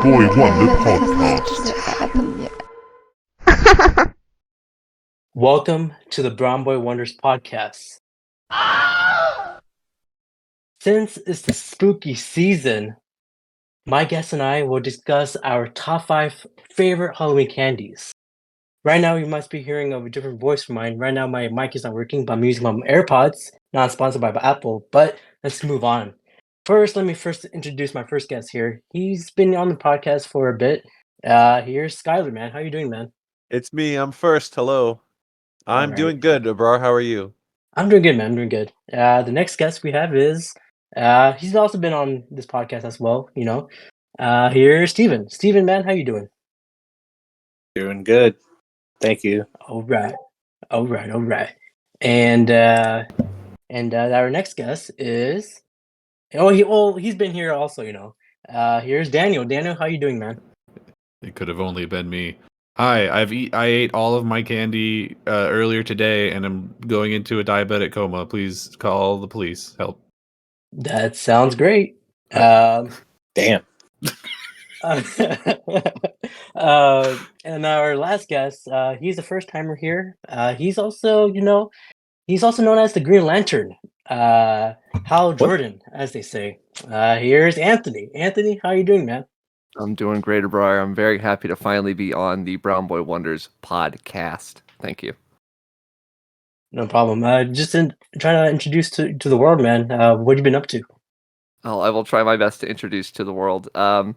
Brown Boy Wonder Podcast. Welcome to the Brown Boy Wonders podcast. Since it's the spooky season, my guest and I will discuss our top 5 favorite Halloween candies. Right now, you must be hearing a different voice from mine. Right now, my mic is not working, but I'm using my AirPods, not sponsored by Apple, but let's move on. Let me introduce my first guest here. He's been on the podcast for a bit. Here's Skyler, man. How you doing, man? It's me. I'm first. Hello. I'm Alright. doing good, Abrar. How are you? I'm doing good, man. I'm doing good. The next guest we have is he's also been on this podcast as well. Here's Steven. Steven, man, how you doing? Doing good. Thank you. All right. And our next guest is he's been here also. Here's Daniel. Daniel, how you doing, man? It could have only been me. Hi, I ate all of my candy earlier today, and I'm going into a diabetic coma. Please call the police. Help. That sounds great. Damn. And our last guest, he's a first timer here. He's also known as the Green Lantern, Hal Jordan, as they say. Here's Anthony. Anthony, how you doing, man? I'm doing great, Abrar. I'm very happy to finally be on the Brown Boy Wonders podcast. Thank you. No problem. Trying to introduce to the world, man. What have you been up to? I will try my best to introduce to the world. Abrar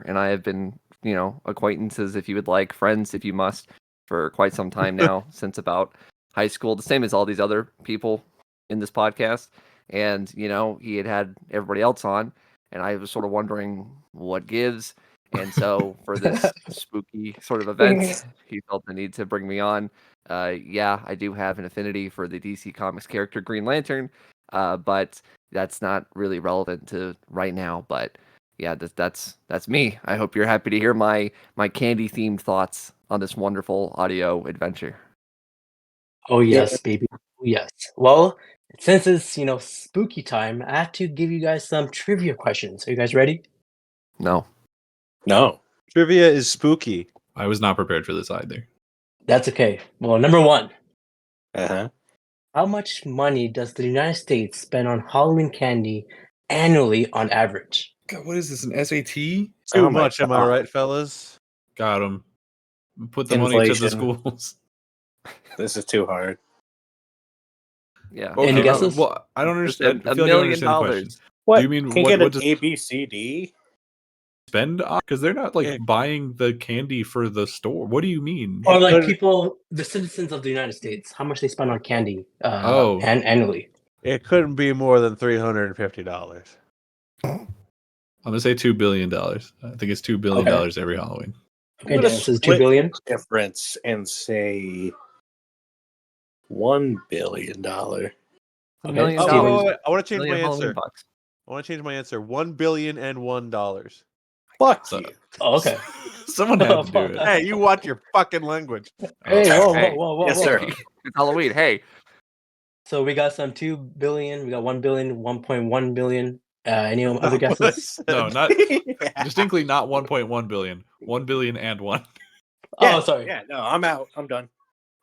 and I have been, acquaintances, if you would like, friends, if you must, for quite some time now, since about high school, the same as all these other people in this podcast. And, he had everybody else on, and I was sort of wondering what gives. And so for this spooky sort of event, he felt the need to bring me on. I do have an affinity for the DC Comics character Green Lantern, but that's not really relevant to right now. But yeah, that's me. I hope you're happy to hear my candy themed thoughts on this wonderful audio adventure. Oh yes, baby. Yes. Well, since it's spooky time, I have to give you guys some trivia questions. Are you guys ready? No. Trivia is spooky. I was not prepared for this either. That's okay. Well, number 1. Uh-huh. How much money does the United States spend on Halloween candy annually on average? God, what is this, an SAT? Too Oh my much, am I God. right, fellas? Got him. Put the money to the Inflation. schools. This is too hard. Yeah. Any guesses? Well, I don't understand. $1 I feel like I don't million. understand the question. What? Do you mean Can what get an does A, B, C, D? spend on? Because they're not Yeah. buying the candy for the store. What do you mean? Or like But- people, the citizens of the United States, how much they spend on candy Oh. annually? It couldn't be more than $350. I'm gonna say $2 billion. I think it's $2 billion every Halloween. Okay, I'm gonna Dan says 2 split billion. Difference and say $1 billion. $1 Okay, million. Oh, Steven. wait. I want to change Million my Halloween answer. bucks. $1 billion and $1. Fuck So- you. Oh, okay. Someone had to do it. Hey, you watch your fucking language. Hey, whoa, Hey. whoa. Yes, sir. It's Halloween. Hey. So we got some 2 billion, we got 1 billion, 1.1 billion. Any other guesses? No, not Yeah. distinctly not 1.1 billion. 1 billion and 1. Oh, sorry. Yeah, no, I'm out. I'm done.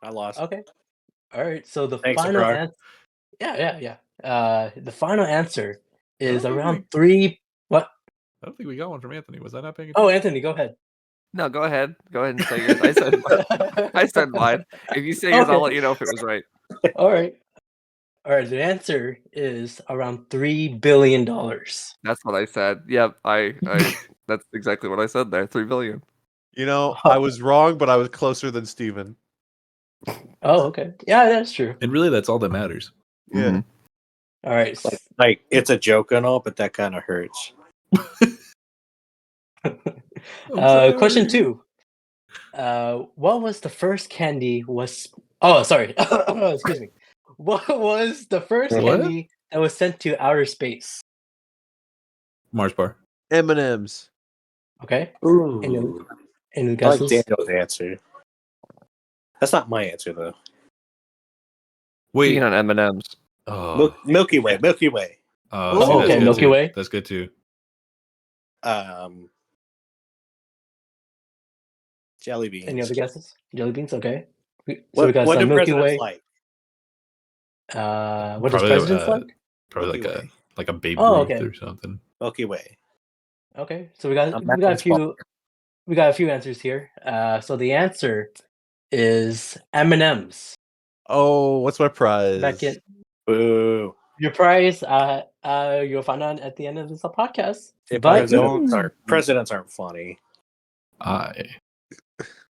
I lost. Okay. All right. So the Thanks, final Abrar. answer. Yeah. The final answer is Oh, around really? 3. What? I don't think we got one from Anthony. Was I not paying Oh, attention? Anthony, go ahead. No, go ahead. Go ahead and say yours. I said mine. If you say yours, I'll Okay. let you know if it was right. All right. The answer is around $3 billion. That's what I said. Yep, I that's exactly what I said there. 3 billion. I was wrong, but I was closer than Steven. Oh, okay. Yeah, that's true. And really, that's all that matters. Yeah. Mhm. All right. Like, it's a joke and all, but that kind of hurts. Question 2. What was the first candy was? Oh, sorry. Excuse me. What was the first What? candy that was sent to outer space? Mars bar. M&M's. Okay. Ooh. Any I like guesses? Daniel's answer. That's not my answer, though. Wait. Speaking on M&M's. Oh, Milky Way. see, Oh, that's okay, good Milky too. Way. That's good too. Jelly beans. Any other guesses? Jelly beans, okay. So we What got do some Milky presidents Way. like? What does Probably, presidents like? Probably Milky like Way. a Babe Oh, Ruth okay. or something. Milky Way. Okay, so we got a American few answers here. So the answer is M&Ms. Oh, what's my prize? Back in Boo. your prize, you'll find out at the end of this podcast. If I But don't- Presidents aren't funny. I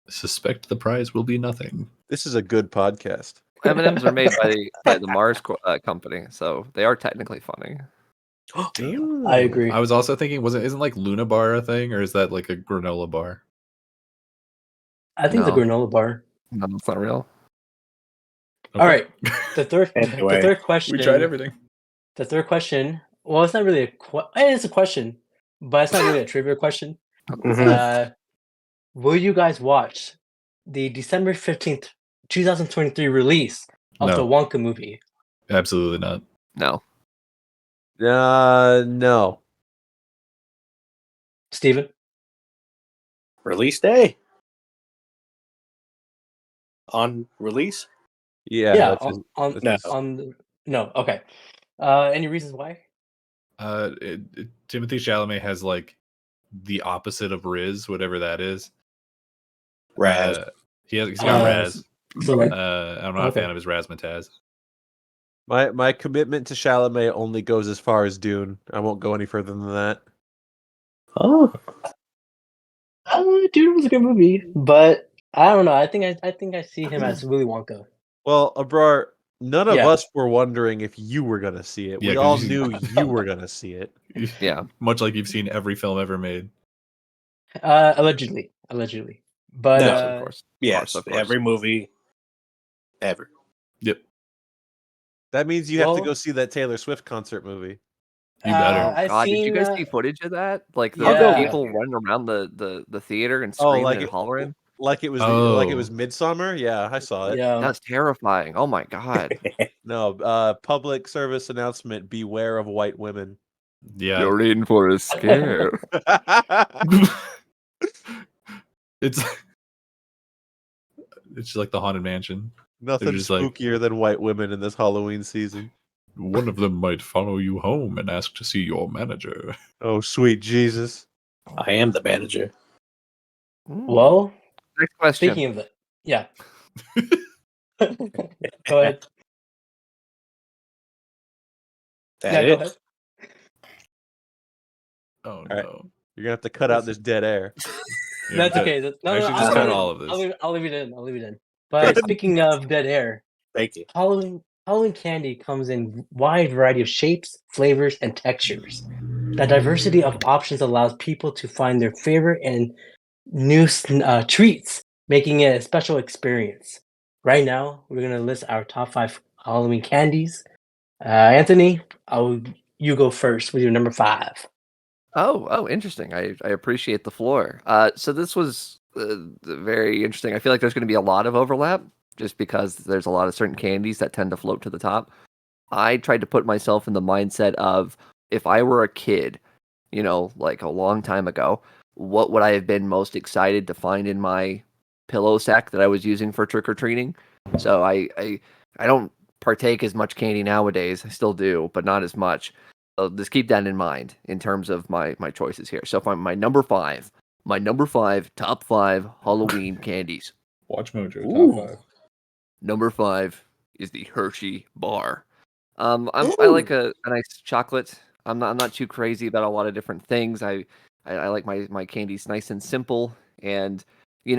suspect the prize will be nothing. This is a good podcast. M&Ms are made by the Mars company, so they are technically funny. Damn. I agree. I was also thinking, isn't like Luna Bar a thing, or is that like a granola bar? I think No. the granola bar. No, it's not real. All right, the third Anyway, third question. We tried everything. The third question. Well, it's not really it's a question, but it's not really a trivia question. Mhm. Will you guys watch the December 15th, 2023 release of the No, Wonka movie? absolutely not. No. No. Steven? Release day. On release? Yeah. Yeah, that's just- that's just- no. Okay. Any reasons why? Timothy Chalamet has like the opposite of Riz, whatever that is. Raz. He's got Raz. So like, I'm not a fan of his razzmatazz. My commitment to Chalamet only goes as far as Dune. I won't go any further than that. Oh. Dude, it was a good movie, but I don't know. I think I see him as Willy Wonka. Well, Abrar, none of Yeah. us were wondering if you were going to see it. Yeah, We 'cause all you- knew you were going to see it. Yeah. Much like you've seen every film ever made. Allegedly, but No, Of course. Yes, of course. every movie ever. Yep. That means you have to Well- go see that Taylor Swift concert movie. You better. I've God, did you seen, guys see footage of that? Like the Yeah. people running around the theater and Oh, screaming like and hollering? Like it was Oh. Midsummer? Yeah, I saw it. Yeah, That's terrifying. Oh my god. No, public service announcement, beware of white women. Yeah. You're in for a scare. It's just like the Haunted Mansion. Nothing just like- spookier than white women in this Halloween season. One of them might follow you home and ask to see your manager. Oh, sweet Jesus. I am the manager. well, Next question. speaking of that, yeah. Go ahead. That Yeah, go it? ahead. Oh right. no. You're gonna have to cut out this dead air. Yeah, That's cut- okay. No, actually, no, just I'll cut leave it- all of this. I'll leave it in. I'll leave it in. But speaking of dead air, Thank you. Halloween candy comes in wide variety of shapes, flavors, and textures. The diversity of options allows people to find their favorite and new treats, making it a special experience. Right now, we're gonna list our top 5 Halloween candies. Anthony, you go first with your number 5. Oh, interesting. I appreciate the floor. So this was very interesting. I feel like there's going to be a lot of overlap just because there's a lot of certain candies that tend to float to the top. I tried to put myself in the mindset of if I were a kid, like a long time ago, what would I have been most excited to find in my pillow sack that I was using for trick or treating? So I don't partake as much candy nowadays. I still do, but not as much. So just keep that in mind in terms of my choices here. So for my number five, top 5 Halloween candies. Watch Mojo. Ooh. Top 5. Number 5 is the Hershey bar. I like a nice chocolate. I'm not too crazy about a lot of different things. I like my candies nice and simple, and the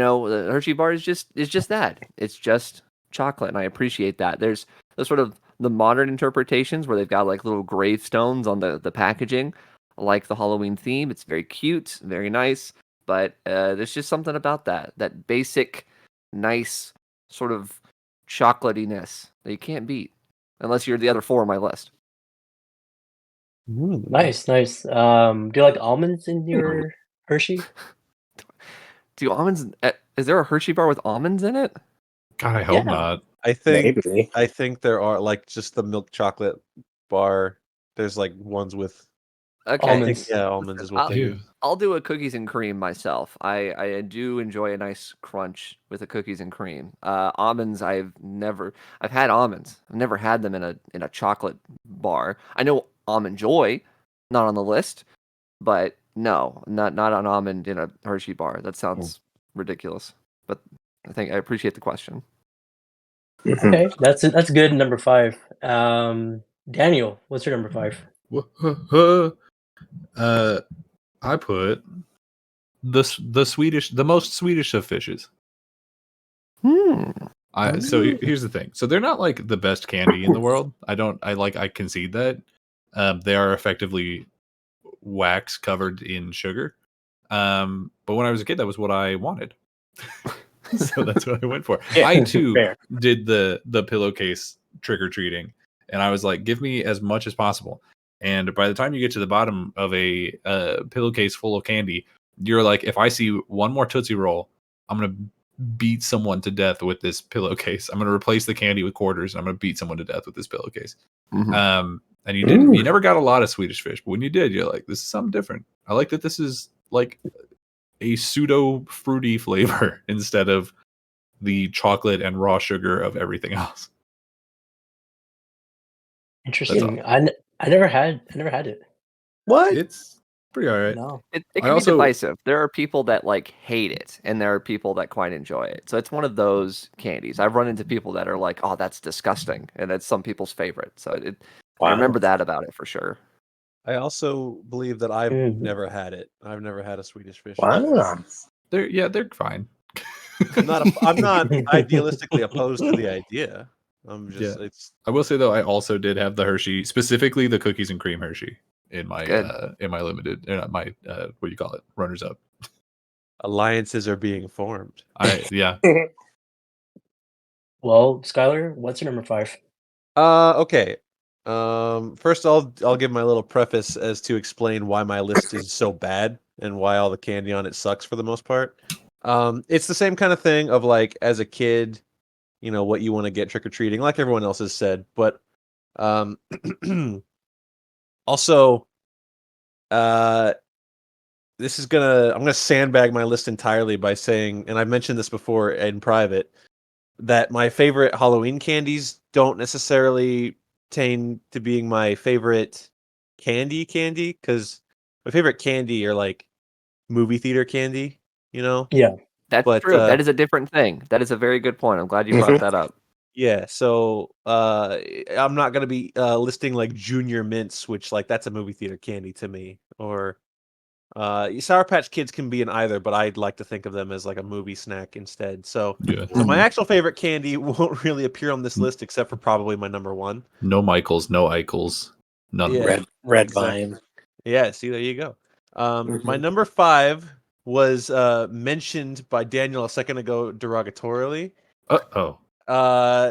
Hershey bar is just that. It's just chocolate, and I appreciate that. There's sort of the modern interpretations where they've got like little gravestones on the packaging. I like the Halloween theme. It's very cute, very nice, but there's just something about that basic, nice sort of chocolatiness that you can't beat unless you're the other 4 on my list. Nice. Do you like almonds in your Hershey? Do almonds? Is there a Hershey bar with almonds in it? God, I hope Yeah. not. I think Maybe. there are like just the milk chocolate bar. There's like ones with Okay. Almonds. Yeah, almonds is what they do. I'll do a cookies and cream myself. I do enjoy a nice crunch with a cookies and cream. Almonds, I've had almonds. I've never had them in a chocolate bar. I know Almond Joy, not on the list, but no, not an almond in a Hershey bar. That sounds ridiculous. But I appreciate the question. Okay, that's good. Number 5. Daniel, what's your number 5? I put the most Swedish of fishes. So here's the thing. So they're not like the best candy in the world. I concede that. They are effectively wax covered in sugar. But when I was a kid, that was what I wanted. So that's what I went for. Yeah, I too fair. did the pillowcase trick or treating, and I was like, give me as much as possible. And by the time you get to the bottom of a pillowcase full of candy, you're like, if I see one more Tootsie Roll, I'm gonna beat someone to death with this pillowcase. I'm gonna replace the candy with quarters, and I'm gonna beat someone to death with this pillowcase. Mhm. And you didn't. You never got a lot of Swedish fish, but when you did, you're like, this is something different. I like that this is like a pseudo fruity flavor instead of the chocolate and raw sugar of everything else. Interesting. I never had it. What? It's pretty all right. No. It I can also- be divisive. There are people that like hate it, and there are people that quite enjoy it. So it's one of those candies. I've run into people that are like, "Oh, that's disgusting," and it's some people's favorite. So I remember that about it for sure. I also believe that I've Mhm. never had it. I've never had a Swedish fish. Wow. They're fine. I'm not idealistically opposed to the idea. I'm just Yeah. it's I will say though, I also did have the Hershey, specifically the cookies and cream Hershey, in my Good. limited, my what do you call it, runners up. alliances are being formed. Yeah. Well, Skyler, what's your number 5? Okay. First I'll give my little preface as to explain why my list is so bad and why all the candy on it sucks for the most part. It's the same kind of thing of like as a kid, what you want to get trick or treating, like everyone else has said, but also this is I'm gonna sandbag my list entirely by saying, and I've mentioned this before in private, that my favorite Halloween candies don't necessarily attain to being my favorite candy, because my favorite candy are like movie theater candy, Yeah. That's But, true. That is a different thing. That is a very good point. I'm glad you brought that up. Yeah, so I'm not gonna be listing like Junior Mints, which like that's a movie theater candy to me, or Sour Patch Kids can be in either, but I'd like to think of them as like a movie snack instead. So Yeah. my actual favorite candy won't really appear on this list except for probably my number 1. No Michaels, no Eichels, none. Yeah. Red Exactly. Vine. Yeah, see, there you go. My number 5 was mentioned by Daniel a second ago derogatorily. Oh.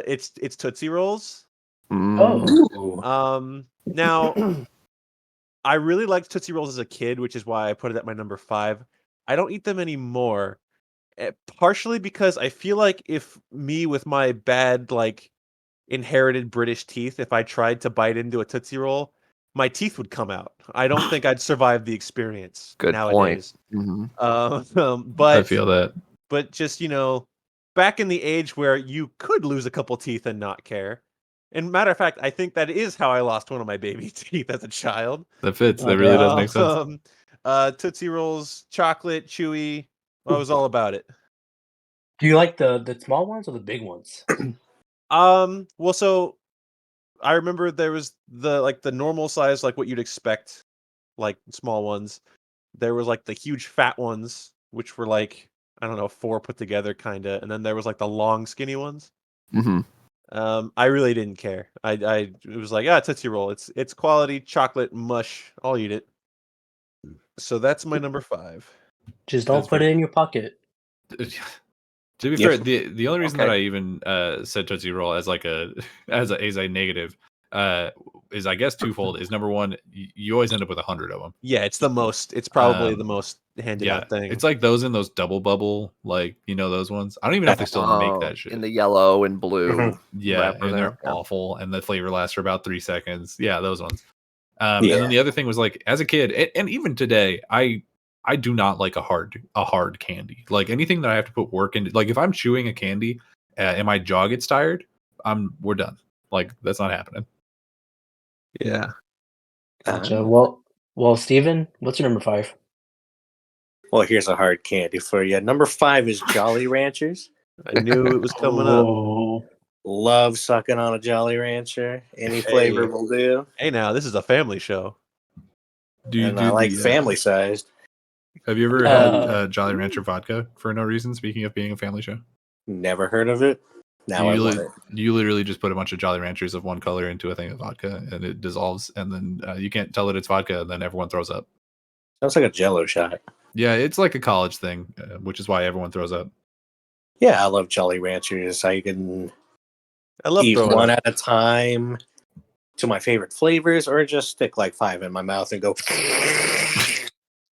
It's Tootsie Rolls. Oh. Now I really liked Tootsie Rolls as a kid, which is why I put it at my number 5. I don't eat them anymore, partially because I feel like if me with my bad like inherited British teeth, if I tried to bite into a Tootsie Roll, my teeth would come out. I don't think I'd survive the experience. Good nowadays. point. But I feel that. But just back in the age where you could lose a couple teeth and not care. And matter of fact, I think that is how I lost one of my baby teeth as a child. That fits. That really does make sense. Tootsie Rolls, chocolate, chewy. I was all about it. Do you like the small ones or the big ones? Well, so I remember there was the normal size, like what you'd expect, like small ones. There was like the huge fat ones, which were like, I don't know, 4 put together kind of, and then there was like the long skinny ones. Mm-hmm. I really didn't care. It was like, Tootsie Roll. It's quality chocolate mush. I'll eat it. So that's my number 5. Just don't That's put it in your pocket. To be fair, the only reason that I even said Tootsie Roll as like as a negative is, I guess, twofold. Is number one, you always end up with 100 of them. Yeah, it's the most. It's probably the most handed out thing. It's like those in those double bubble, like those ones. I don't even know if they still make that shit In the yellow and blue. Yeah, wrapper and they're there. Yeah. awful, and the flavor lasts for about 3 seconds. Yeah, those ones. And then the other thing was like, as a kid, and even today, I do not like a hard candy. Like anything that I have to put work into. Like if I'm chewing a candy and my jaw gets tired, we're done. Like that's not happening. Yeah. Gotcha. Well, Steven, what's your number 5? Well, here's a hard candy for you. Number 5 is Jolly Ranchers. I knew it was coming up. Oh, Love sucking on a Jolly Rancher. Any flavor will do. Hey, now this is a family show. And I like family sized. Have you ever had Jolly Rancher vodka for no reason? Speaking of being a family show, Never heard of it. Now I want it. You literally just put a bunch of Jolly Ranchers of one color into a thing of vodka, and it dissolves, and then you can't tell that it's vodka, and then everyone throws up. Sounds like a Jello shot. Yeah, it's like a college thing, which is why everyone throws up. Yeah, I love Jolly Ranchers. I love eat one at a time to my favorite flavors, or just stick like 5 in my mouth and go.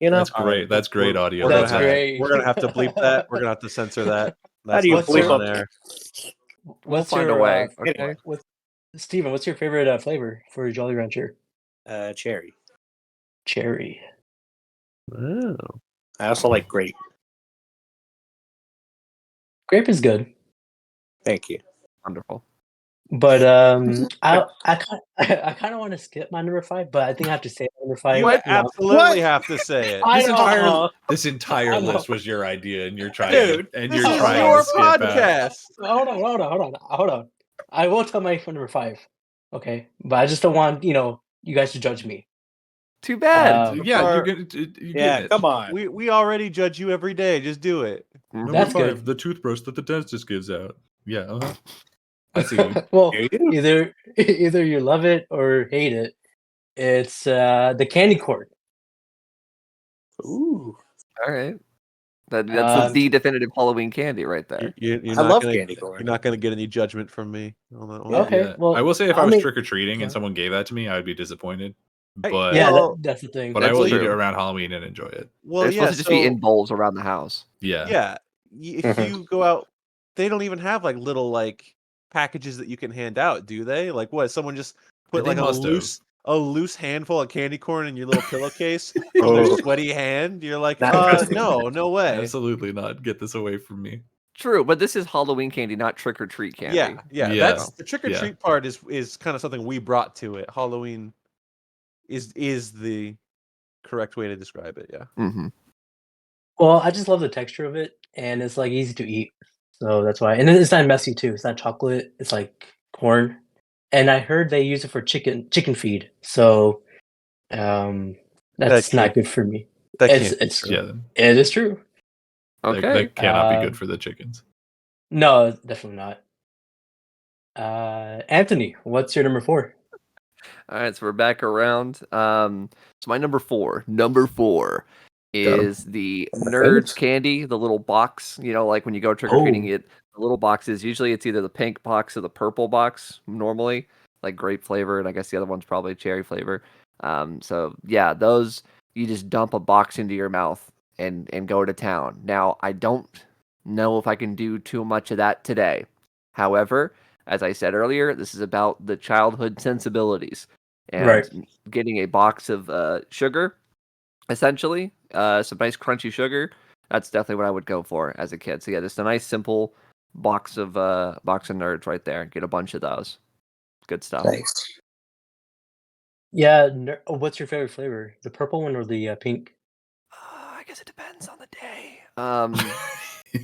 That's great. That's great audio. That's great. We're gonna have to bleep that. We're gonna have to censor that. How do you bleep on there? We'll find a way. Okay. Anyway. Steven, what's your favorite flavor for your Jolly Rancher? Cherry. Cherry. Oh. I also like grape. Grape is good, Thank you. Wonderful. but I kind of want to skip my number 5, but I think I have to say number 5. You absolutely have to say it. This entire list was your idea, and you're trying. Dude, and this you're is trying your to skip out. podcast. Hold on. I will tell my number 5. Okay, but I just don't want you guys to judge me. Too bad. Yeah, Come on. We already judge you every day. Just do it. Number That's 5, good. the toothbrush that the dentist gives out. Yeah, I see you. Well, There you go. either you love it or hate it. It's the candy corn. Ooh. All right. That's the definitive Halloween candy right there. You're I not love gonna, candy corn. You're not going to get any judgment from me on that one. Okay, Yeah. well, I will say if I I'll was make- trick or treating and someone gave that to me, I would be disappointed. Hey, But Yeah, Well, that's the thing. but I that's will eat true. it around Halloween and enjoy it. Well, They're yeah. supposed to just be in bowls around the house. Yeah. Yeah. If you go out, they don't even have like little like packages that you can hand out, do they? Like what? Someone just put They like must have. a loose handful of candy corn in your little pillowcase from their sweaty hand. You're like, Not interesting. no way. Absolutely not. Get this away from me. True, but this is Halloween candy, not trick or treat candy. Yeah. Yeah. That's the trick or Yeah. treat part is kind of something we brought to it. Halloween is the correct way to describe it. Yeah. Mm-hmm. Well, I just love the texture of it, and it's like easy to eat, so that's why. And it's not messy too. It's not chocolate. It's like corn, and I heard they use it for chicken feed. So, that's not good for me. That It's can't be it's true. Yeah. it is true. Okay. That cannot be Um, good for the chickens. No, definitely not. Anthony, what's your number 4? All right, so we're back around. So my number four is the Nerds candy, the little box. You know, like when you go trick or treating, the little boxes. Usually, it's either the pink box or the purple box. Normally, like grape flavor, and I guess the other one's probably cherry flavor. So yeah, those you just dump a box into your mouth and go to town. Now, I don't know if I can do too much of that today. However, as I said earlier, this is about the childhood sensibilities. And getting a box of sugar, essentially, some nice crunchy sugar. That's definitely what I would go for as a kid. So yeah, just a nice simple box of Nerds right there. Get a bunch of those. Good stuff. Nice. Yeah, what's your favorite flavor? The purple one or the pink? I guess it depends on the day.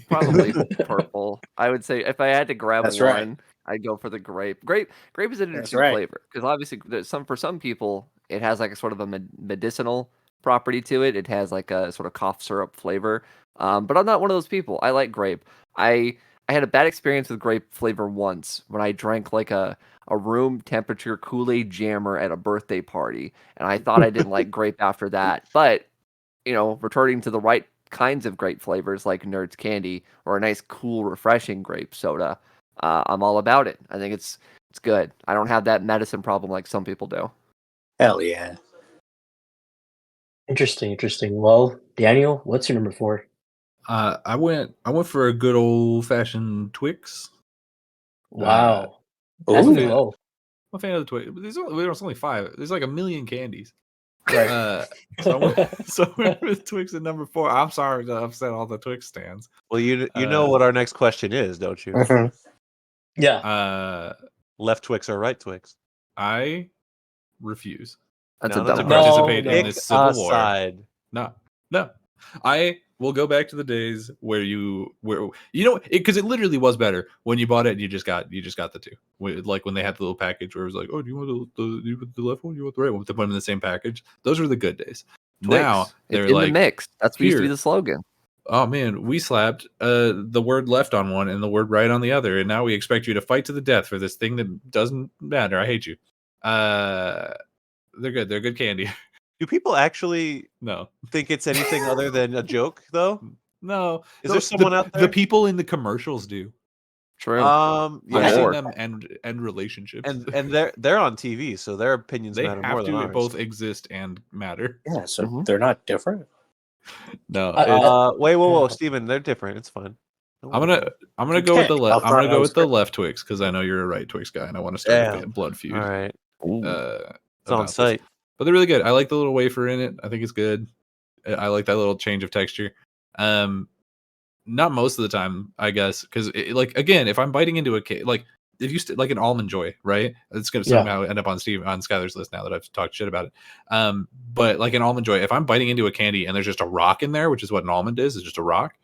Probably purple. I would say if I had to grab That's one, right. I'd go for the grape. Grape is an That's interesting right. flavor because obviously for some people it has like a sort of a medicinal property to it. It has like a sort of cough syrup flavor. But I'm not one of those people. I like grape. I had a bad experience with grape flavor once when I drank like a room temperature Kool-Aid jammer at a birthday party, and I thought I didn't like grape after that. But returning to the right kinds of grape flavors like Nerds candy or a nice cool refreshing grape soda, I'm all about it. I think it's good. I don't have that medicine problem like some people do. Hell yeah. Interesting. Well, Daniel, what's your number 4? I went for a good old fashioned Twix. Wow, that's Ooh. low. a fan of the Twix. There's only 5. There's like a million candies. Right. So I went with Twix at number 4. I'm sorry to upset all the Twix stands. Well, you know what our next question is, don't you? Yeah. Left Twix or right Twix? I refuse That's No, a no, dumb to no. participate No. in Pick this civil a war. side. No. I will go back to the days where because it literally was better when you bought it and you just got the 2. Like when they had the little package where it was like, oh, do you want the left one? You want the right one? They put them in the same package. Those were the good days. Twix. Now they're it's in like the mix. That's what used to be here. the slogan. Oh man, we slapped the word left on one and the word right on the other, and now we expect you to fight to the death for this thing that doesn't matter. I hate you. They're good. They're good candy. Do people actually No. think it's anything other than a joke, though? No. Is there someone out there? The people in the commercials do. True. I've Yeah, seen more. them end relationships. and they're on TV, so their opinions they matter have more than to ours. both exist and matter. Yeah, so Mhm. they're not different. No. Wait, whoa, Steven, they're different. It's fine. Don't I'm worry. gonna go with the Okay, I'll I'm gonna try- go I'll with the start- left Twix because I know you're a right Twix guy and I want to start a Damn. blood feud. All right, Ooh. it's on about this. site. But they're really good. I like the little wafer in it. I think it's good. I like that little change of texture. Not most of the time, I guess, because like again, if I'm biting into a cake, like if you like an almond joy, right? It's gonna somehow end up on Skyler's list now that I've talked shit about it. But like an almond joy, if I'm biting into a candy and there's just a rock in there, which is what an almond is just a rock,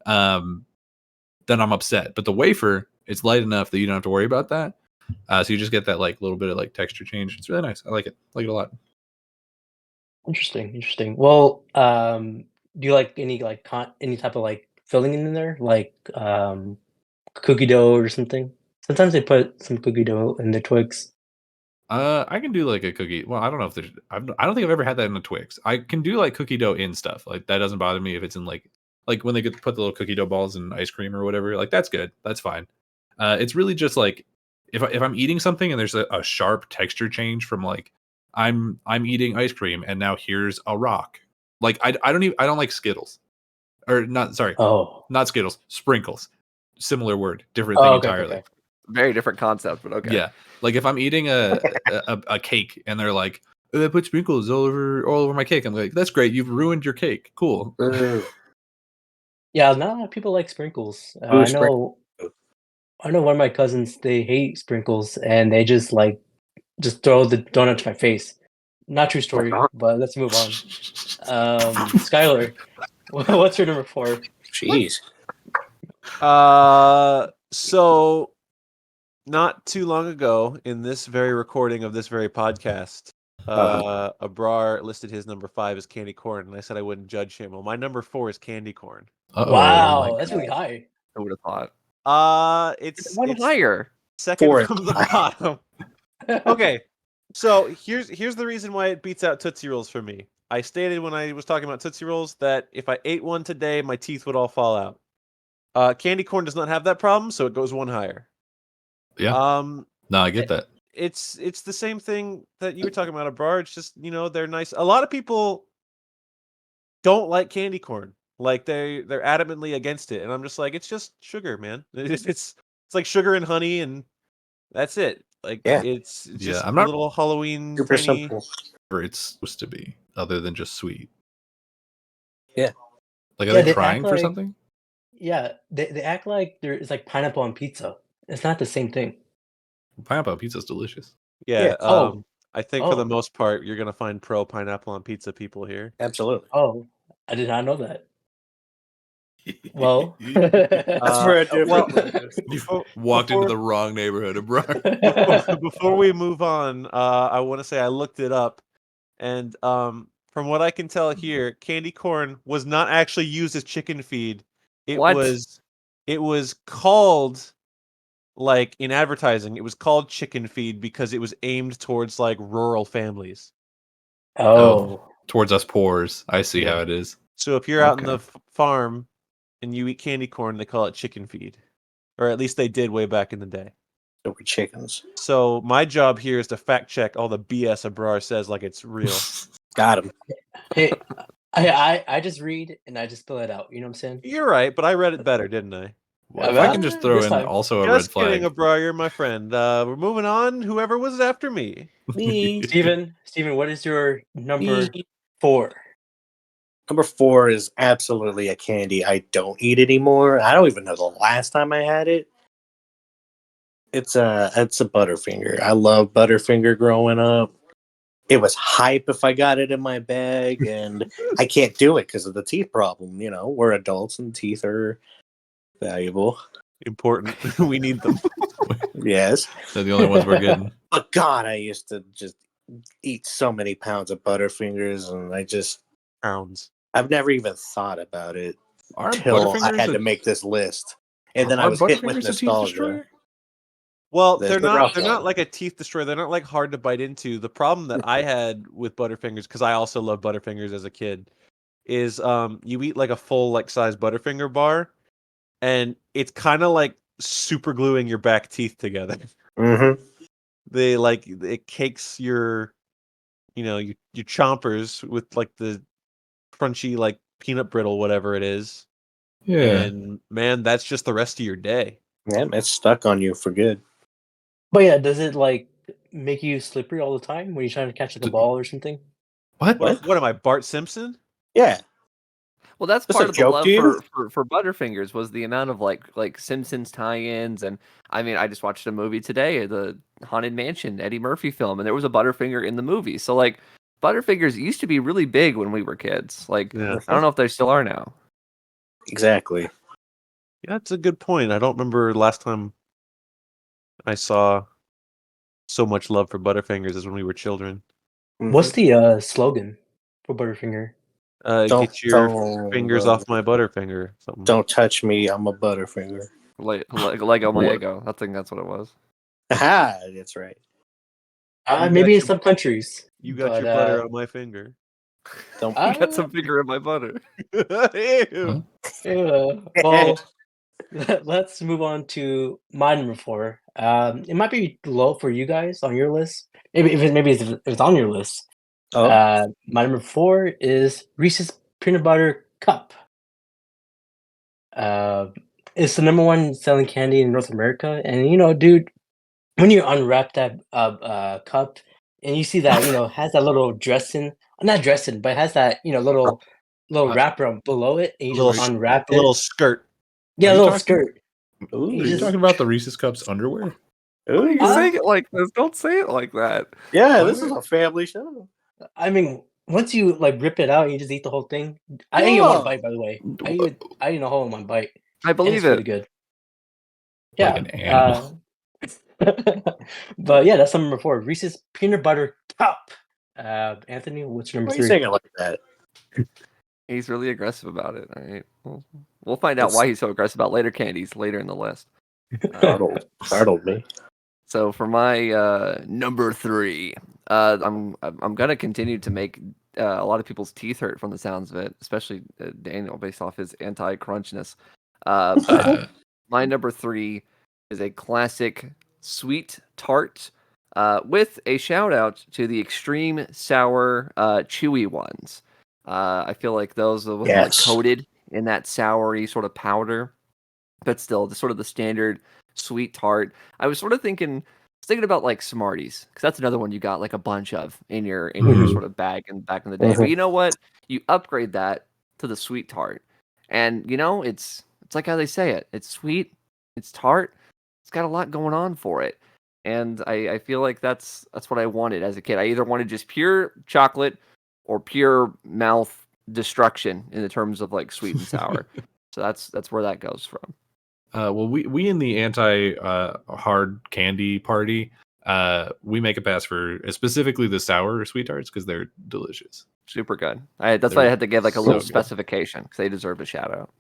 then I'm upset. But the wafer, it's light enough that you don't have to worry about that. So you just get that like little bit of like texture change. It's really nice. I like it. I like it a lot. Interesting. Well, do you like any like any type of like filling in there, like cookie dough or something? Sometimes they put some cookie dough in the Twix. I can do like a cookie. Well, I don't know if there's. I don't think I've ever had that in a Twix. I can do like cookie dough in stuff. Like that doesn't bother me if it's in like when they put the little cookie dough balls in ice cream or whatever. Like that's good. That's fine. It's really just like if I'm eating something and there's a sharp texture change from like I'm eating ice cream and now here's a rock. Like I don't like Skittles, or not. Sorry, not Skittles. Sprinkles. Similar word, different thing entirely. Okay. Very different concept, but okay. Yeah, like if I'm eating a cake and they're like, I put sprinkles all over my cake. I'm like, that's great. You've ruined your cake. Cool. Yeah, not a lot of people like sprinkles. Ooh, I know one of my cousins. They hate sprinkles, and they just throw the donut to my face. Not true story, but let's move on. Skyler, what's your number 4? Jeez. So not too long ago, in this very recording of this very podcast, Abrar listed his number 5 as candy corn, and I said I wouldn't judge him. Well, my number 4 is candy corn. Uh-oh. Wow, that's really high. I would have thought. It's One higher. second 4 from the bottom. Okay, so here's the reason why it beats out Tootsie Rolls for me. I stated when I was talking about Tootsie Rolls that if I ate one today, my teeth would all fall out. Candy corn does not have that problem, so it goes 1 higher. Yeah. No, I get that. It's the same thing that you were talking about, Abrar. It's just, they're nice. A lot of people don't like candy corn. Like they're adamantly against it, and I'm just like, it's just sugar, man. It's like sugar and honey, and that's it. Like it's just I'm not a little Halloween Super tiny... simple. where it's supposed to be, other than just sweet. Yeah. Like are Yeah, they they trying act for like- something? Yeah, they act like it's like pineapple on pizza. It's not the same thing. Pineapple pizza's delicious. Yeah. Yeah. I think for the Oh. most part, you're gonna find pro pineapple on pizza people here. Absolutely. Oh, I did not know that. Well, That's for a different. You walked into the wrong neighborhood, Abrar. Before we move on, I want to say I looked it up, and from what I can tell here, candy corn was not actually used as chicken feed. It What? was called, like in advertising, it was called chicken feed because it was aimed towards like rural families. oh, Towards us poors. I see Yeah. how it is. So if you're out in Okay. the farm and you eat candy corn, they call it chicken feed, or at least they did way back in the day. So we chickens. So my job here is to fact check all the BS Abrar says like it's real. Got him. hey, I just read and I just spill it out. You know what I'm saying? You're right, but I read it better, didn't I? Well, if I can just throw this in time. also a Just red flag. kidding, Abrar, you're my friend. We're moving on. Whoever was after me. Me. Steven, what is your number Me. 4? Number 4 is absolutely a candy I don't eat anymore. I don't even know the last time I had it. It's a Butterfinger. I love Butterfinger growing up. It was hype if I got it in my bag, and I can't do it because of the teeth problem. You know, we're adults and teeth are valuable. Important. We need them. Yes. They're the only ones we're getting. But God, I used to just eat so many pounds of Butterfingers, and Pounds. I've never even thought about it Are till I Butterfingers had a- to make this list. And then I are was hit with Butterfingers a teeth nostalgia. destroyer? Well, They're they're rough not one. like a teeth destroyer. They're not like hard to bite into. The problem that I had with Butterfingers, because I also loved Butterfingers as a kid, is you eat like a full like size Butterfinger bar, and it's kind of like super gluing your back teeth together. Mm-hmm. They like it cakes your your chompers with like the crunchy like peanut brittle, whatever it is. Yeah. And man, that's just the rest of your day. Yeah, it's stuck on you for good. But yeah, does it like make you slippery all the time when you're trying to catch like a ball or something? What? What am I, Bart Simpson? Yeah. Well, that's This part a of the joke love to you? for Butterfingers was the amount of like Simpsons tie-ins, and I mean, I just watched a movie today, the Haunted Mansion Eddie Murphy film, and there was a Butterfinger in the movie. So like, Butterfingers used to be really big when we were kids. Like, Yeah. I don't know if they still are now. Exactly. Yeah, that's a good point. I don't remember last time I saw so much love for Butterfingers as when we were children. What's the slogan for Butterfinger? Get your fingers off my Butterfinger. Something. Don't touch me, I'm a Butterfinger. Lego my ego. I think that's what it was. Aha, that's right. Maybe in your- some countries. You got but, your butter on my finger. Don't You got some finger in my butter. Ew. Well, let's move on to my number 4. It might be low for you guys on your list. Maybe if it's on your list. Oh, My number 4 is Reese's Peanut Butter Cup. It's the number 1 selling candy in North America, and dude, when you unwrap that cup and you see that has that little dressing, not dressing, but it has that little wrapper below it, and you Little just sh- unwrap A it. little skirt. Yeah, Are a you little talking- skirt. ooh, Are you talking about the Reese's Cups underwear? Why are you Uh, saying it like this? Don't say it like that. yeah, Why this is would- a family show. I mean, once you like rip it out, and you just eat the whole thing. I ate it one Whoa. bite, by the way. I ate a whole in one bite. I And believe it's really it. good. Like Yeah. an animal. But yeah, that's number 4. Reese's Peanut Butter Cup. Anthony, what's your Why number are you 3? saying it like that? He's really aggressive about it. All right, we'll find out why he's so aggressive about later candies later in the list. Startled me. So for my number 3, I'm gonna continue to make a lot of people's teeth hurt from the sounds of it, especially Daniel, based off his anti-crunchness. But my number 3 is a classic sweet tart, with a shout out to the extreme sour chewy ones. I feel like those are like coated in that soury sort of powder, but still the sort of the standard sweet tart. I was thinking about like Smarties, because that's another one you got like a bunch of in your sort of bag and back in the day. But you know what? You upgrade that to the sweet tart, and it's like how they say it. It's sweet, it's tart, it's got a lot going on for it. And I feel like that's what I wanted as a kid. I either wanted just pure chocolate or pure mouth destruction in the terms of like sweet and sour. So that's where that goes from. Well, we in the anti hard candy party, we make a pass for specifically the sour sweet tarts because they're delicious. Super good. That's why I had to give like a so little good. specification, because they deserve a shout out.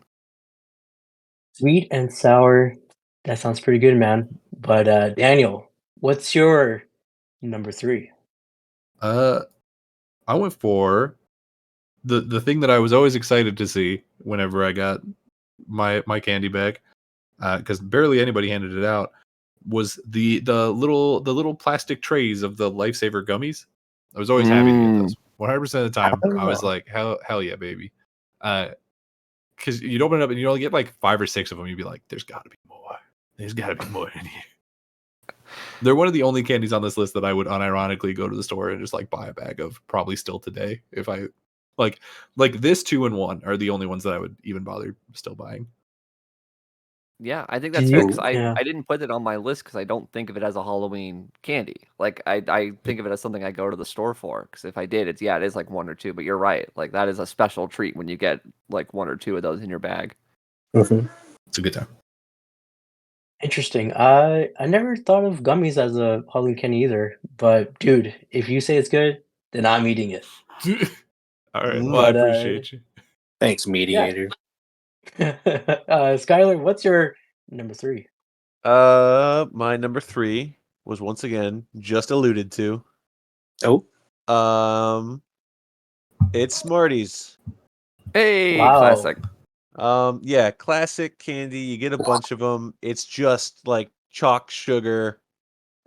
Sweet and sour. That sounds pretty good, man. But Daniel, what's your number 3? I went for the thing that I was always excited to see whenever I got my candy bag, because barely anybody handed it out, was the little plastic trays of the Lifesaver gummies. I was always happy to get those. 100% of the time, I was like, hell yeah, baby. Because because you'd open it up and you only get like 5 or 6 of them. You'd be like, "There's got to be more. There's got to be more in here." They're one of the only candies on this list that I would unironically go to the store and just like buy a bag of, probably still today. If I like this 2-in-1 are the only ones that I would even bother still buying. Yeah, I think Do that's fair you- because yeah. I didn't put it on my list because I don't think of it as a Halloween candy. Like I think of it as something I go to the store for. Because if I did, it is like 1 or 2. But you're right, like that is a special treat when you get like 1 or 2 of those in your bag. Mhm. It's a good time. Interesting. I never thought of gummies as a Halloween candy either. But dude, if you say it's good, then I'm eating it. All right. Well, I But, appreciate you. Thanks, mediator. Skyler, what's your number 3? My number 3 was once again just alluded to. Oh, It's Smarties. Hey, Wow. classic. Yeah, classic candy. You get a bunch of them. It's just like chalk sugar,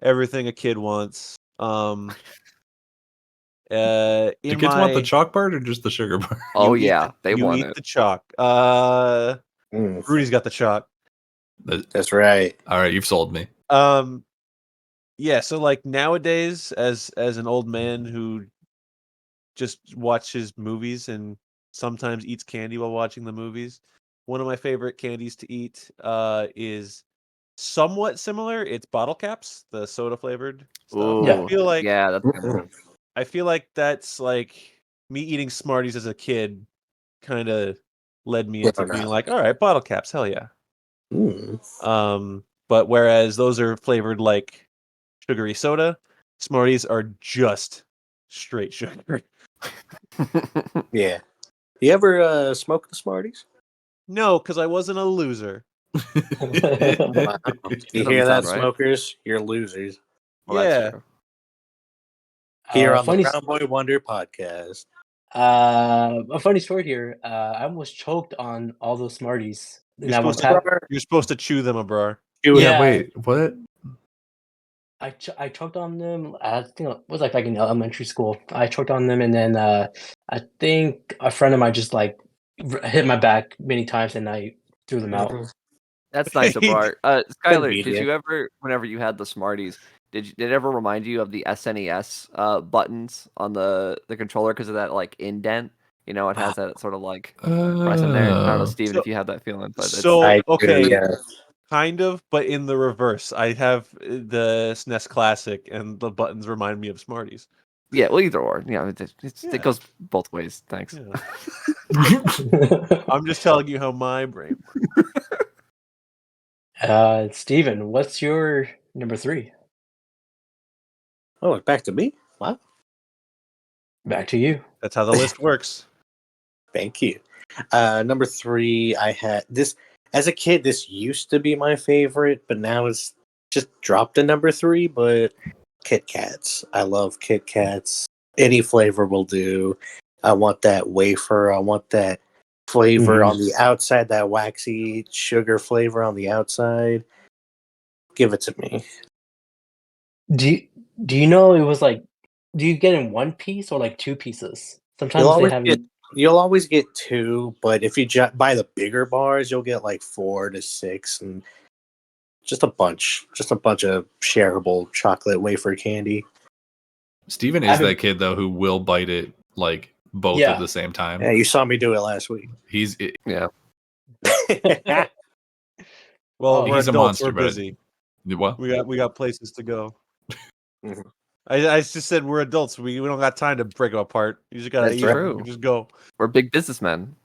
everything a kid wants. Do In kids want the my chalk part or just the sugar part? Oh you eat yeah, they you want eat it. the chalk. mm, Rudy's got the chalk. that's right. All right, you've sold me. Yeah, so like nowadays, as an old man who just watches movies and sometimes eats candy while watching the movies, one of my favorite candies to eat is somewhat similar. It's bottle caps, the soda flavored stuff. Ooh, Yeah. yeah, that's a good one. Mhm. I feel like that's like me eating Smarties as a kid kind of led me into being like, all right, bottle caps, hell yeah. Mm. But whereas those are flavored like sugary soda, Smarties are just straight sugar. Yeah. You ever smoke the Smarties? No, because I wasn't a loser. Wow. You Doesn't hear that, sound right. smokers? You're losers. Well, Yeah. that's true. Here on the funny, Brown Boy Wonder podcast. a funny story here. I almost choked on all those Smarties. You're And I supposed, was to, ha- you're supposed to chew them, Abrar. Do it. Yeah. Wait, what? I choked on them. I think it was like in elementary school. I choked on them, and then I think a friend of mine just like hit my back many times, and I threw them out. Mhm. That's nice, Abrar. Skylar, did media. you ever, whenever you had the Smarties, did it ever remind you of the SNES buttons on the controller because of that like indent? You know, it has that sort of like press in there. I don't know, Steven, So- if you have that feeling, but it's, So I do, okay, yeah. kind of, but in the reverse. I have the SNES Classic, and the buttons remind me of Smarties. yeah, well, either or. Yeah, Yeah. it goes both ways. Thanks. Yeah. I'm just telling you how my brain works. Steven, what's your number 3? Oh, it's back to me? Wow. Back to you. That's how the list works. Thank you. Number 3, I had this as a kid. This used to be my favorite, but now it's just dropped to number 3. But Kit Kats, I love Kit Kats. Any flavor will do. I want that wafer. I want that flavor Mhm. on the outside. That waxy sugar flavor on the outside. Give it to me. Do you know it was like? Do you get in one piece or like 2 pieces? Sometimes they have. You'll always get 2, but if you buy the bigger bars, you'll get like 4 to 6, and just a bunch of shareable chocolate wafer candy. Steven I is haven't- that kid though who will bite it like both Yeah. at the same time. Yeah, you saw me do it last week. He's Yeah. Well, Oh, we're he's a adults. monster, We're but- busy. what? We got places to go. Mhm. I just said we're adults. We don't got time to break them apart. You just gotta That's eat 'em. true. You just go. We're big businessmen.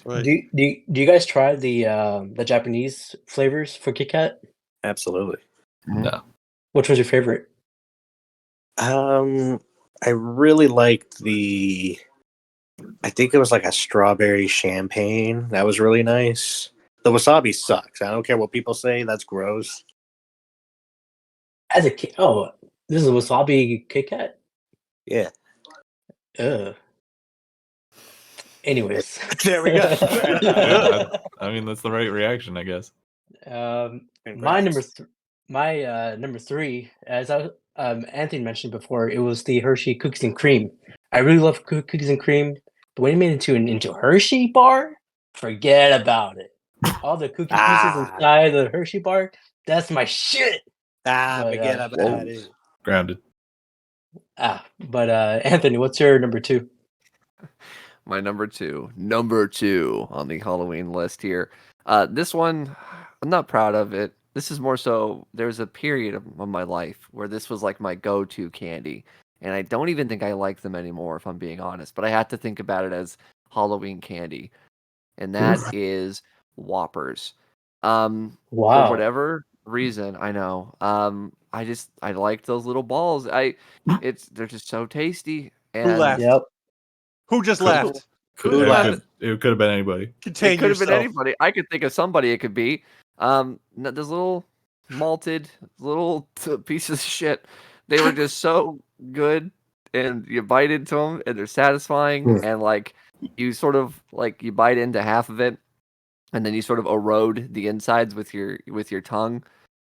Right. Do you guys try the Japanese flavors for Kit Kat? Absolutely. No. Which was your favorite? I really liked I think it was like a strawberry champagne. That was really nice. The wasabi sucks. I don't care what people say. That's gross. As a kid, this is a wasabi Kit Kat. Yeah. Ugh. Anyways, There we go. Yeah, I mean that's the right reaction, I guess. my number 3, as Anthony mentioned before, it was the Hershey cookies and cream. I really love cookies and cream, but when it made it into Hershey bar, Forget about it. All the cookie pieces inside the Hershey bar, that's my shit. Forget about it. Grounded. But Anthony, what's your number 2? My number two on the Halloween list here. This one, I'm not proud of it. This is more so, there's a period of my life where this was like my go-to candy. And I don't even think I like them anymore, if I'm being honest. But I had to think about it as Halloween candy. And that is Whoppers. For Wow. whatever reason, I know. I like those little balls. They're just so tasty. And Who laughed? Yep. Who just laughed? Who laughed? It could have been anybody. Contain It could have been yourself. anybody. I could think of somebody it could be. Those little malted little pieces of shit. They were just so good, and you bite into them, and they're satisfying. And like you sort of like you bite into half of it, and then you sort of erode the insides with your tongue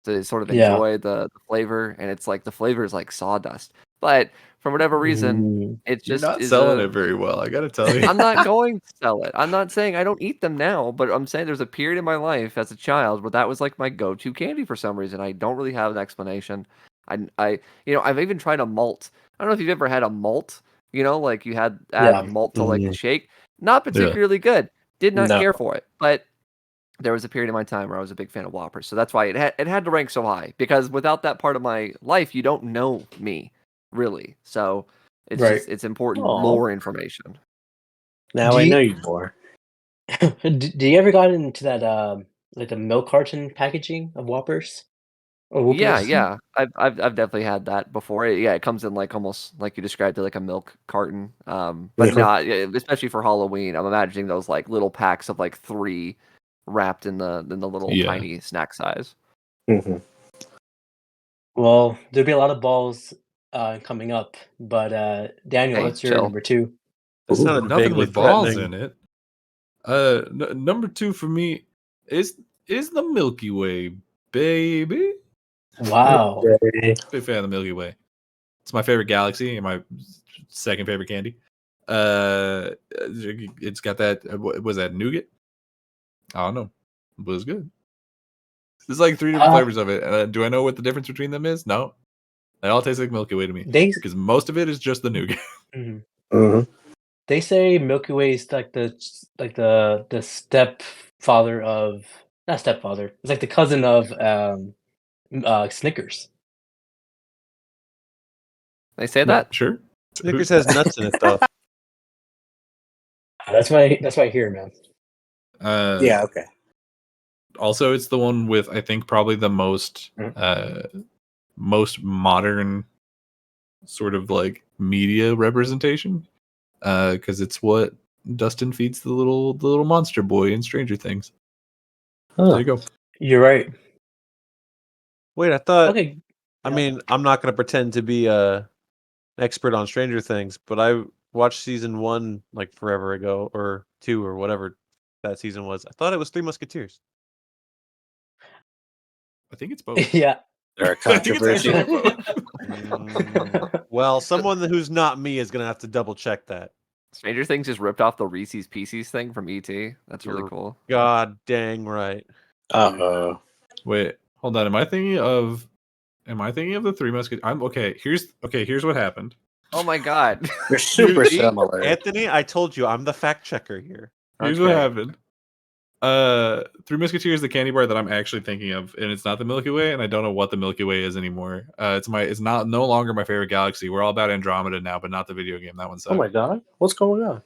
to sort of enjoy the flavor. And it's like the flavor is like sawdust, but for whatever reason, it You're just not is selling it very well, I gotta tell you. I'm not going to sell it. I'm not saying I don't eat them now, but I'm saying there's a period in my life as a child where that was like my go-to candy for some reason. I don't really have an explanation. I've even tried a malt. I don't know if you've ever had a malt. Like you had add malt to like the shake. Not particularly good. Did not care for it. But there was a period in my time where I was a big fan of Whoppers, so that's why it had to rank so high. Because without that part of my life, you don't know me really. So it's Right. just it's important. Aw. More information. Now Do I you- know you more. Do you ever got into that like the milk carton packaging of Whoppers? Or Whoopers? Yeah. I've definitely had that before. It comes in like almost like you described it, like a milk carton. But not especially for Halloween. I'm imagining those like little packs of like 3 wrapped in the little tiny snack size. Mm-hmm. Well, there'll be a lot of balls coming up, but Daniel, Hey, what's your chill. number 2? That sounded Nothing vaguely with balls threatening. in it. Number 2 for me is the Milky Way, baby. Wow. Big fan of the Milky Way. It's my favorite galaxy and my second favorite candy. It's got that. Was that nougat? I don't know. It was good. There's like 3 different flavors of it. Do I know what the difference between them is? No. They all taste like Milky Way to me. Because most of it is just the nougat. They say Milky Way is like the stepfather of not stepfather. It's like the cousin of Snickers. They say that? Sure. Snickers has nuts in it though. That's why I hear, man. Yeah, okay. Also, it's the one with I think probably the most modern sort of like media representation. Because it's what Dustin feeds the little monster boy in Stranger Things. There you go. You're right. Wait, I thought. Okay. I mean, I'm not going to pretend to be an expert on Stranger Things, but I watched season 1 like forever ago, or 2, or whatever that season was. I thought it was 3 Musketeers. I think it's both. Yeah. There are I think it's controversy. actually both. Well, someone who's not me is going to have to double check that. Stranger Things just ripped off the Reese's Pieces thing from E.T. That's really cool. God dang right. Wait, hold on. Am I thinking of the 3 Musketeers? Here's what happened. Oh my god. They're super similar. Anthony, I told you I'm the fact checker here. Here's what happened. 3 Musketeers is the candy bar that I'm actually thinking of, and it's not the Milky Way, and I don't know what the Milky Way is anymore. It's no longer my favorite galaxy. We're all about Andromeda now, but not the video game. That one sucked. Oh my god, what's going on?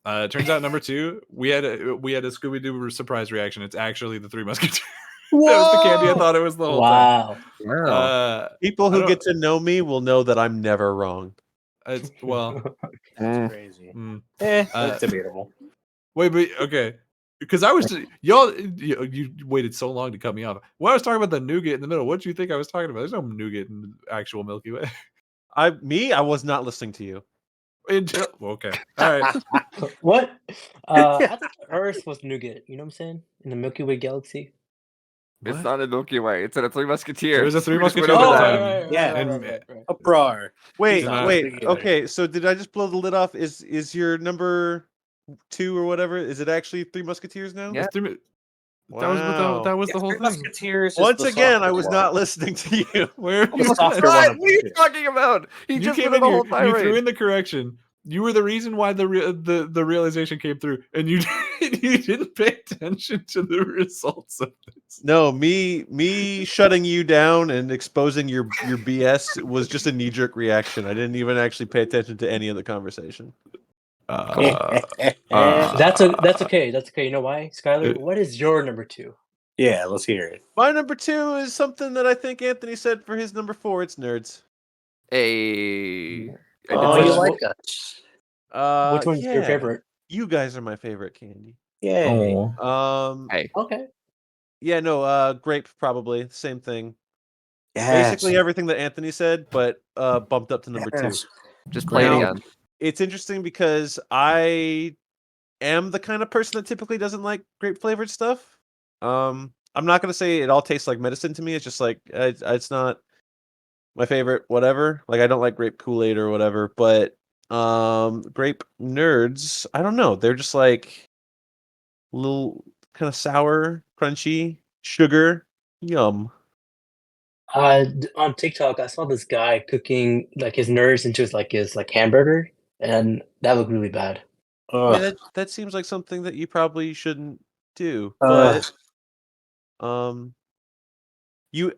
It turns out number 2, we had a Scooby Doo surprise reaction. It's actually the 3 Musketeers. That was the candy I thought it was the whole time. Wow. People who get to know me will know that I'm never wrong. It's well, That's crazy. That's debatable. Wait, but okay. Because I was you waited so long to cut me off. When I was talking about the nougat in the middle, what do you think I was talking about? There's no nougat in the actual Milky Way. I was not listening to you. Okay. All right. What? I thought Earth was nougat. You know what I'm saying? In the Milky Way galaxy. It's not a Milky Way. It's in a 3 Musketeers. It was a 3 We just went Musketeers over at the that. time. Yeah. Abrar. Wait. Not Wait. thinking Okay, so did I just blow the lid off? Is your number 2 or whatever? Is it actually Three Musketeers now? Yeah. That was the whole Three thing. Musketeers is Once the again, I softer was one. not listening to you. Where have The you softer been? one What? of What are you the two. talking about? He You just came went in on a here. whole You threw tirade. in the correction. You were the reason why the realization came through, and you you didn't pay attention to the results of this. No, me shutting you down and exposing your BS was just a knee jerk reaction. I didn't even actually pay attention to any of the conversation. That's okay. That's okay. You know why, Skyler? Uh, What is your number 2? Yeah, let's hear it. My number 2 is something that I think Anthony said for his number 4. It's nerds. Hey. Oh, Which you one- like us? Which one's your Yeah. favorite? You guys are my favorite candy. Yay. Oh, Hey. Okay. Yeah, no, grape probably same thing. Yes. Basically everything that Anthony said, but bumped up to number 2. Yes. Just play it Now, again. It's interesting because I am the kind of person that typically doesn't like grape flavored stuff. I'm not gonna say it all tastes like medicine to me. It's just like it's not my favorite. Whatever. Like I don't like grape Kool-Aid or whatever. But grape nerds, I don't know. They're just like a little kind of sour, crunchy, sugar, yum. On TikTok, I saw this guy cooking like his nerds into his hamburger, and that looked really bad. Yeah, Ugh. that seems like something that you probably shouldn't do. Ugh. But you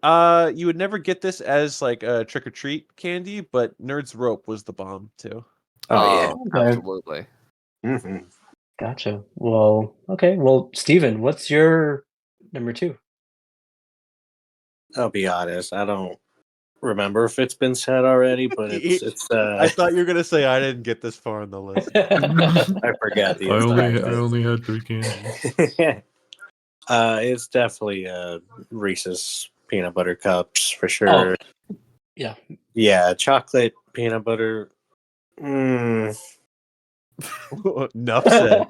would never get this as like a trick or treat candy, but Nerds Rope was the bomb too. Oh, yeah. Okay. Absolutely. Mhm. Gotcha. Well, okay. Well, Steven, what's your number 2? I'll be honest. I don't remember if it's been said already, but it's I thought you were gonna say I didn't get this far on the list. I forgot the I entire only had 3 candies. it's definitely Reese's peanut butter cups for sure. Yeah. Yeah, chocolate peanut butter. Enough said.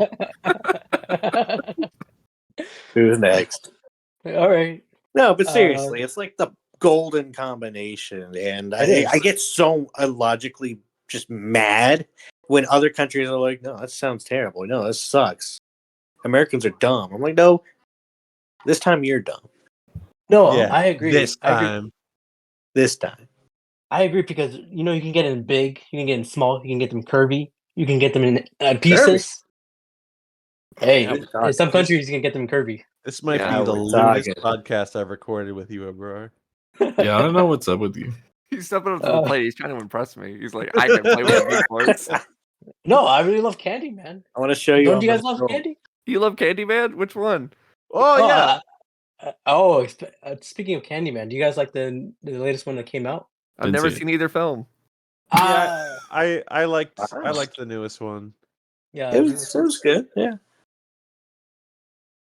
Who's next? All right. No, but seriously, it's like the golden combination, and It is. I get so illogically just mad when other countries are like, "No, that sounds terrible. No, this sucks. Americans are dumb." I'm like, "No, this time you're dumb. No, Yeah, I agree. This I agree. time. This time." I agree because you can get them big, you can get them small, you can get them curvy, you can get them in pieces. Hey, Now we're in talking. some countries you can get them curvy. This might Yeah, be the we're longest talking. podcast I've recorded with you, Abrar. Yeah, I don't know what's up with you. He's stepping up to the Uh. plate. He's trying to impress me. He's like, I can play with the big boys. No, I really love candy, man. I want to show you. Don't I'm you guys gonna love throw- candy? You love Candyman? Which one? Oh yeah. Speaking of Candyman, do you guys like the latest one that came out? I've Didn't never see it. seen either film. Yeah, Ah, I liked the newest one. yeah. It was good. Yeah.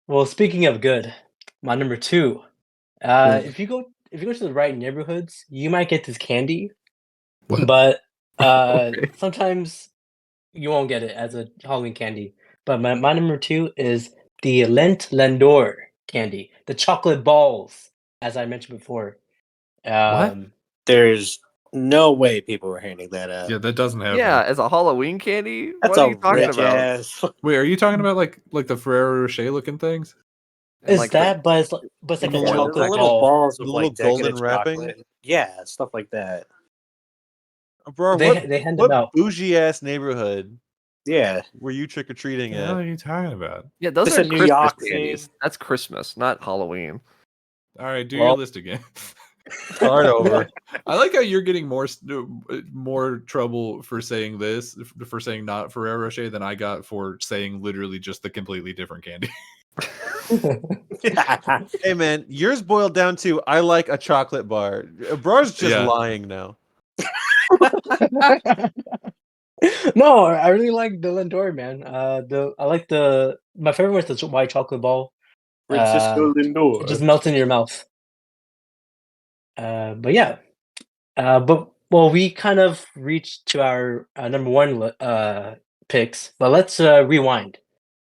Well, speaking of good, my number 2. Mm. If you go to the right neighborhoods, you might get this candy, What? but Okay. sometimes you won't get it as a Halloween candy. But my number 2 is the Lent Lendor candy, the chocolate balls, as I mentioned before. There's no way people were handing that out. Yeah, that doesn't happen. Yeah, as a Halloween candy? That's What are a you talking rich about? ass. Wait, are you talking about like the Ferrero Rocher looking things? And Is like that? But it's like a The Yeah, chocolate the little ball. balls The with little like decadent golden wrapping? chocolate. Yeah, stuff like that. Abrar, They hand them what out. bougie ass neighborhood Yeah, were you trick or treating What the hell at? are you talking about? Yeah, those It's are a New Christmas York candies. thing. That's Christmas, not Halloween. All right, do Well- your list again. Start over. I like how you're getting more trouble for saying this, for saying not Ferrero Rocher, than I got for saying literally just the completely different candy. Hey man, yours boiled down to I like a chocolate bar. Abrar's just Yeah. lying now. No, I really like the Lindor, man. My favorite one is the white chocolate ball. Francisco Lindor. It just melts in your mouth. But yeah, well, we kind of reached to our number 1 picks, but let's rewind.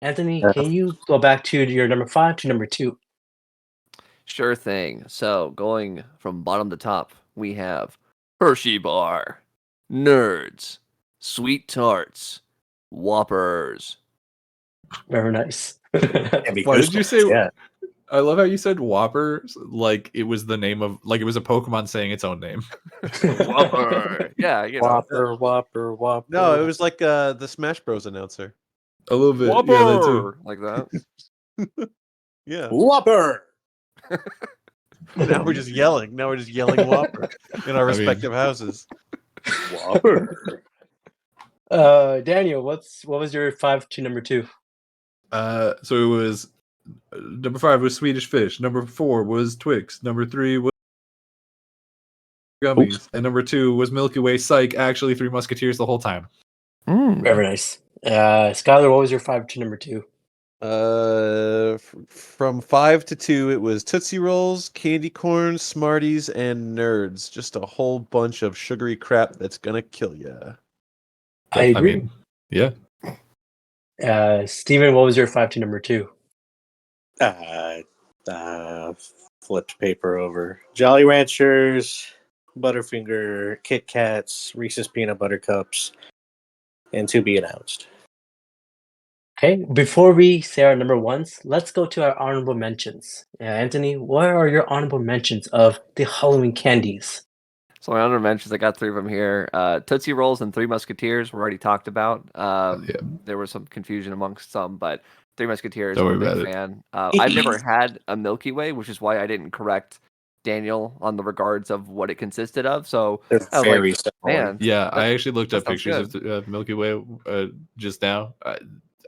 Anthony, Yeah. can you go back to your number 5 to number 2? Sure thing. So going from bottom to top, we have Hershey Bar, Nerds, Sweet Tarts, Whoppers, Very nice. Why did you say? Yeah. I love how you said Whopper like it was the name of like it was a Pokemon saying its own name. Whopper. Yeah, you know. Whopper. No, it was like the Smash Bros announcer. A little bit, Whopper! yeah, that too. Like that. Yeah. Whopper. Now we're just yelling. Now we're just yelling Whopper in our I mean- respective houses. Whopper. Daniel, what was your 5 to number 2? So it was number 5 was Swedish Fish. Number 4 was Twix. Number 3 was gummies, and number 2 was Milky Way. Psych. Actually, Three Musketeers the whole time. Very nice. Skyler, what was your 5 to number 2? From 5 to 2, it was Tootsie Rolls, candy corn, Smarties, and Nerds. Just a whole bunch of sugary crap that's gonna kill ya. I agree. mean, yeah. Steven, what was your 5 to number 2? Flipped paper over. Jolly Ranchers, Butterfinger, Kit Kats, Reese's Peanut Butter Cups, and to be announced. Okay, before we say our number ones, let's go to our honorable mentions. Anthony, what are your honorable mentions of the Halloween candies? So my honorable mentions, I got 3 of them here. Tootsie Rolls and Three Musketeers were already talked about. Yeah. There was some confusion amongst some, but Three Musketeers, Don't I'm a worry big about it. fan. I've never had a Milky Way, which is why I didn't correct Daniel on the regards of what it consisted of. So They're I was very like, similar. man, Yeah, that- I actually looked that up sounds pictures of Milky Way just now.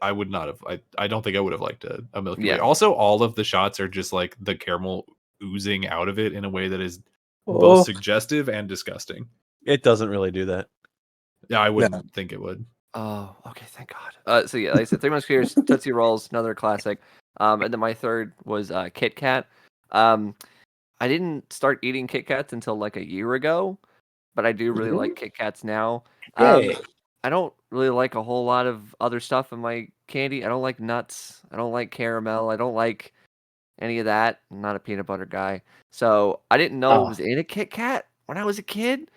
I would not have. I don't think I would have liked a Milky Yeah. Way. Also, all of the shots are just like the caramel oozing out of it in a way that is Oh. both suggestive and disgusting. It doesn't really do that. Yeah, I wouldn't think it would. Oh, okay, thank God. So yeah, like I said, Three Musketeers, Tootsie Rolls, another classic. And then my third was Kit Kat. I didn't start eating Kit Kats until like a year ago, but I do really like Kit Kats now. Hey. I don't really like a whole lot of other stuff in my candy. I don't like nuts. I don't like caramel. I don't like any of that. I'm not a peanut butter guy. So I didn't know it was in a Kit Kat when I was a kid.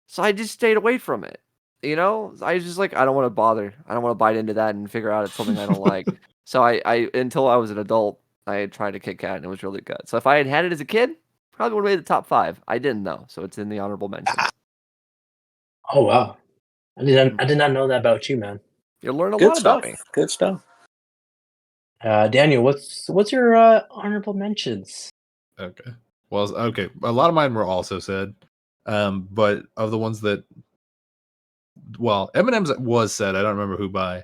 So I just stayed away from it. You know, I was just like, I don't want to bother. I don't want to bite into that and figure out it's something I don't like. So I until I was an adult, I had tried a Kit Kat and it was really good. So if I had had it as a kid, probably would have made the top 5. I didn't though, so it's in the honorable mentions. Oh wow, I did not know that about you, man. You'll learn a Good lot stuff. about me. Good stuff. Daniel, what's your honorable mentions? Okay. Well, okay. A lot of mine were also said, but of the ones that, well, M&M's was said. I don't remember who by,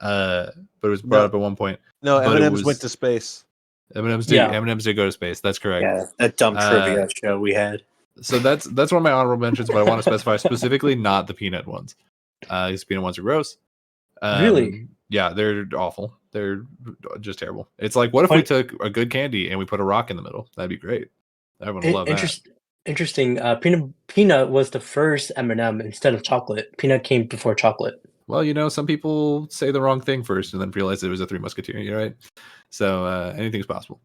but it was brought up at one point. No, But it M&M's was- went to space. M&M's did go to space. That's correct. Yeah, that dumb trivia show we had. So that's one of my honorable mentions, but I want to specify specifically not the peanut ones. These peanut ones are gross. Really? Yeah, they're awful. They're just terrible. It's like, what if we took a good candy and we put a rock in the middle? That'd be great. Everyone would love that. Interesting. Peanut was the first M&M instead of chocolate. Peanut came before chocolate. Well, you know, some people say the wrong thing first and then realize it was a Three Musketeer. You're right. So anything's possible.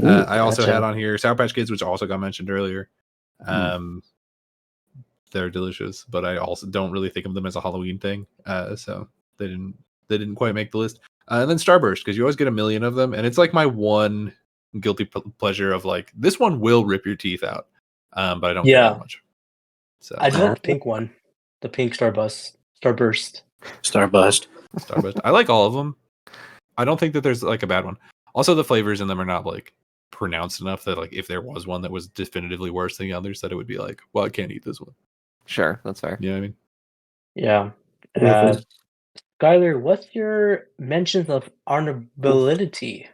I also gotcha. had on here Sour Patch Kids, which also got mentioned earlier. They're delicious, but I also don't really think of them as a Halloween thing. So they didn't quite make the list. And then Starburst, because you always get a million of them, and it's like my one guilty pleasure of like, this one will rip your teeth out, but I don't care that much. So I just like the pink one, the pink Starburst. Starburst. Starburst. I like all of them. I don't think that there's like a bad one. Also, the flavors in them are not like pronounced enough that like if there was one that was definitively worse than the others, that it would be like, well, I can't eat this one. Sure, that's fair. You know what I mean? Yeah. Skyler, what's your mentions of honorability?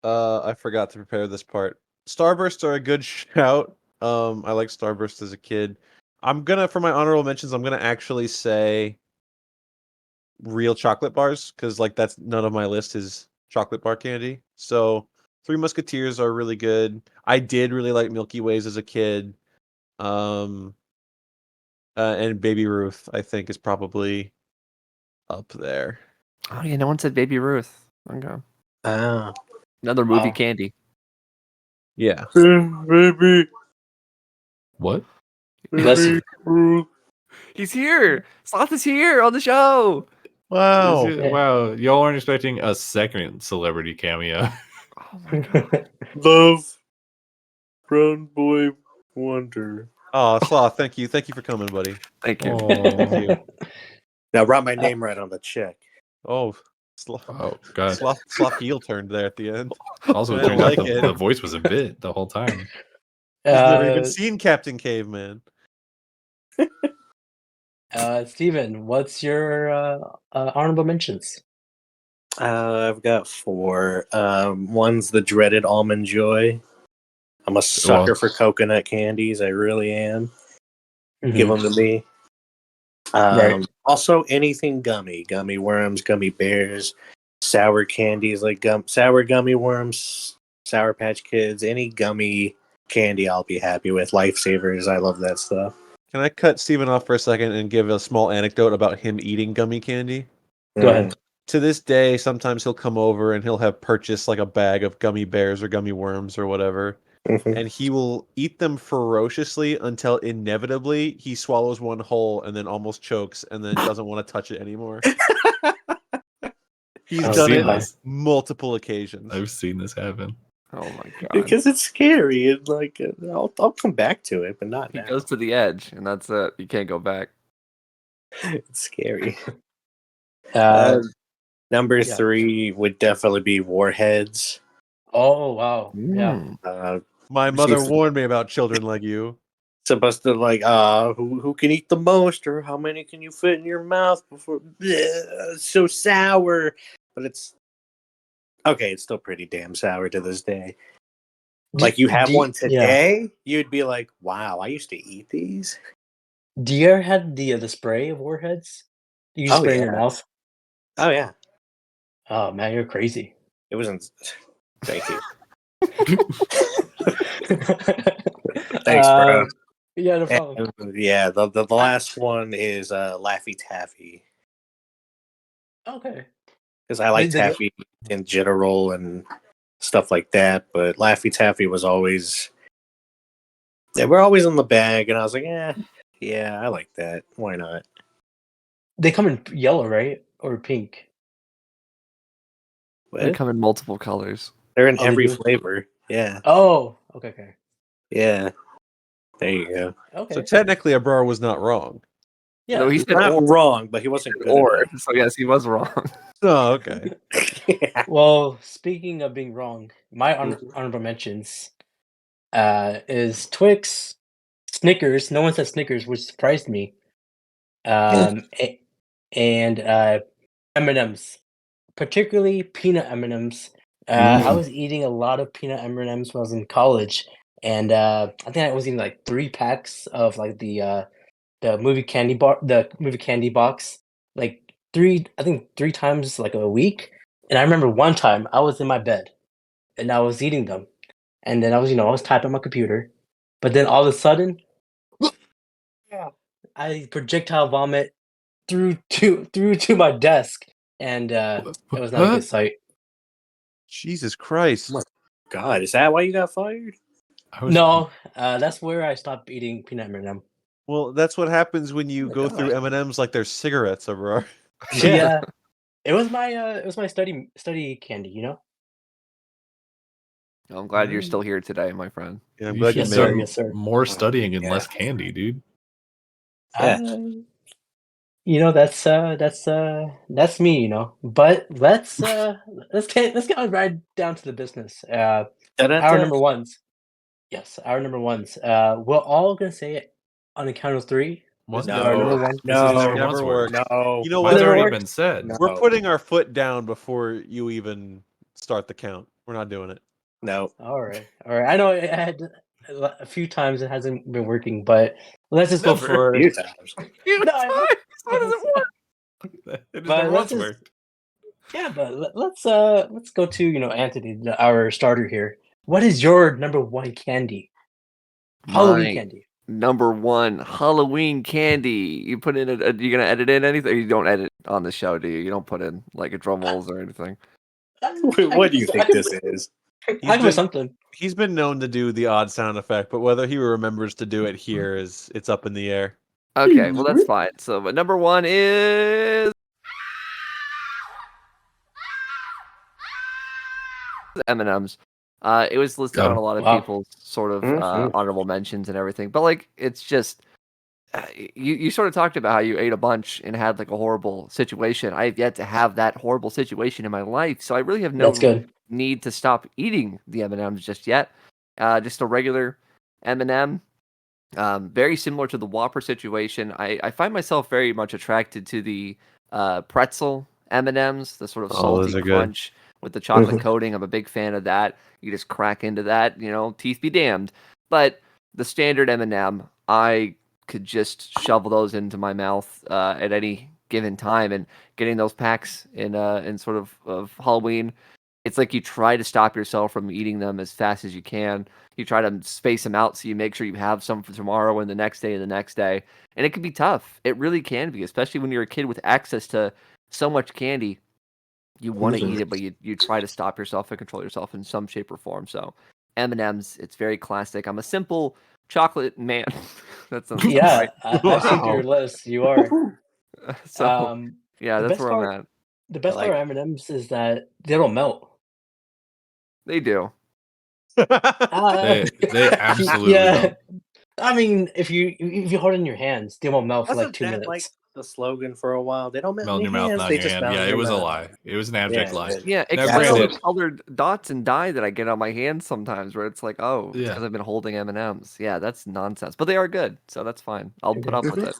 I forgot to prepare this part. Starbursts are a good shout. I like Starburst as a kid. For my honorable mentions, I'm gonna actually say real chocolate bars, because like that's none of my list is chocolate bar candy. So Three Musketeers are really good. I did really like Milky Ways as a kid. And Baby Ruth, I think, is probably up there. Oh yeah, no one said Baby Ruth. Okay. Ah. Another movie Wow. candy. Yeah. Baby. What? Bless you. He's here. Sloth is here on the show. Wow. Wow, y'all weren't expecting a second celebrity cameo. Oh my god. Love, Brown Boy Wonder. Oh, Sloth, thank you. Thank you for coming, buddy. Thank you. Thank you. Now write my name right on the check. Oh, Sloth. Oh god. Sloth heel turned there at the end. Also, I it don't turns out like it. the voice was a bit the whole time. He's never even Uh, seen Captain Caveman. Steven, what's your honorable mentions? I've got 4. One's the dreaded Almond Joy. I'm a sucker for coconut candies. I really am. Give them to me. Right. Also, anything gummy worms, gummy bears, sour candies like sour gummy worms, Sour Patch Kids, any gummy candy I'll be happy with. Lifesavers, I love that stuff. Can I cut Steven off for a second and give a small anecdote about him eating gummy candy? Go ahead. To this day, sometimes he'll come over and he'll have purchased like a bag of gummy bears or gummy worms or whatever. Mhm. And he will eat them ferociously until inevitably he swallows one whole and then almost chokes and then doesn't want to touch it anymore. He's I've done seen it this. multiple occasions. I've seen this happen. Oh my god. Because it's scary. And like, I'll come back to it, but not He now. goes to the edge, and that's it. You can't go back. It's scary. Uh, Number yeah. 3 would definitely be Warheads. oh wow. Yeah. Mm. My mother She's- warned me about children like you. Supposed to like who can eat the most or how many can you fit in your mouth before it's so sour, but it's okay, it's still pretty damn sour to this day. Like you have one today, you'd be like, wow, I used to eat these. Do you ever had the spray of Warheads? You just Oh, spray in your yeah. mouth? Oh yeah, Oh man, you're crazy. it wasn't. Thank you. Thanks, bro. Yeah, no problem. And, yeah, the last one is Laffy Taffy, Okay. because I like They- taffy in general and stuff like that. But Laffy Taffy was always, they were always in the bag, and I was like, yeah, I like that. Why not? They come in yellow, right? Or pink? They What? come in multiple colors. They're in Oh, they every do? flavor. Yeah, Oh, okay. yeah. There you go. Okay. So technically, Abrar was not wrong. Yeah. No, he said Not or. wrong, but he wasn't good. Or. So yes, he was wrong. Oh, okay. Yeah. Well, speaking of being wrong, my honorable mentions is Twix, Snickers. No one said Snickers, which surprised me. And M&Ms, particularly peanut M&Ms. I was eating a lot of peanut M&Ms when I was in college, and I think I was eating like 3 packs of like the movie candy bar, the movie candy box, like 3 times like a week. And I remember one time I was in my bed and I was eating them, and then I was typing on my computer, but then all of a sudden, I projectile vomit through to my desk, and it was not a good sight. Jesus Christ. Oh my God, is that why you got fired? No, that's where I stopped eating peanut M&M. Well, that's what happens when you my go God. through M&Ms like they're cigarettes, Abrar. Yeah, it was my study candy, you know. I'm glad you're still here today, my friend. Yeah, I'm You glad should you Yes, made sir. it. Yes, sir. more studying and Yeah. less candy, dude. Yeah. That's me, you know. But let's get right down to the business. Our number ones. Yes, our number ones. We're all gonna say it on the count of 3. What? No, Our number one. This is no, never never once worked. worked. No, You know Mine's what? Never already worked? been said. No. We're putting our foot down before you even start the count. We're not doing it. no. All right. I know it had a few times it hasn't been working, but let's just go Never. for. Few times. No, I know. How does it work? It has But never let's once just- worked. Yeah, but let's go to Anthony, our starter here. What is your number 1 candy? Halloween My candy. number 1 Halloween candy. You put in you gonna edit in anything? You don't edit on the show, do you? You don't put in like a drum rolls or anything. What do you think this is? I can put something. He's been known to do the odd sound effect, but whether he remembers to do it here it's up in the air. Okay, well that's fine. So, but number 1 is M&Ms. It was listed Got on him. a lot of Wow. people's sort of Mhm. honorable mentions and everything. But like, it's just you sort of talked about how you ate a bunch and had like a horrible situation. I have yet to have that horrible situation in my life, so I really have no That's good. need to stop eating the M&Ms just yet. Just a regular M&M. Very similar to the Whopper situation. I find myself very much attracted to the pretzel M&Ms, the sort of Oh, those salty are good. crunch with the chocolate Mhm. coating. I'm a big fan of that. You just crack into that, teeth be damned. But the standard M&M, I could just shovel those into my mouth at any given time. And getting those packs in sort of Halloween, it's like you try to stop yourself from eating them as fast as you can. You try to space them out so you make sure you have some for tomorrow and the next day and the next day. And it can be tough. It really can be, especially when you're a kid with access to so much candy. You want to Mhm. eat it, but you try to stop yourself and control yourself in some shape or form. So M&Ms, it's very classic. I'm a simple chocolate man. That sounds Yeah, right. I've seen through your list. You are. So Um, yeah, the that's best where part, I'm at. the best I part like of M&Ms is that they don't melt. They do. They absolutely yeah. don't. I mean, if you hold it in your hands, they won't melt for like Wasn't 2 that like minutes. the slogan for a while? They don't melt Melt in in your your mouth, hands. not They in your just hand. melt Yeah, in it your was a mouth. lie. It was an abject lie. Yeah, Now, except for the granted, colored dots and dye that I get on my hands sometimes, where it's like, oh, it's Yeah. because I've been holding M&Ms. Yeah, that's nonsense. But they are good, so that's fine. I'll put up with it.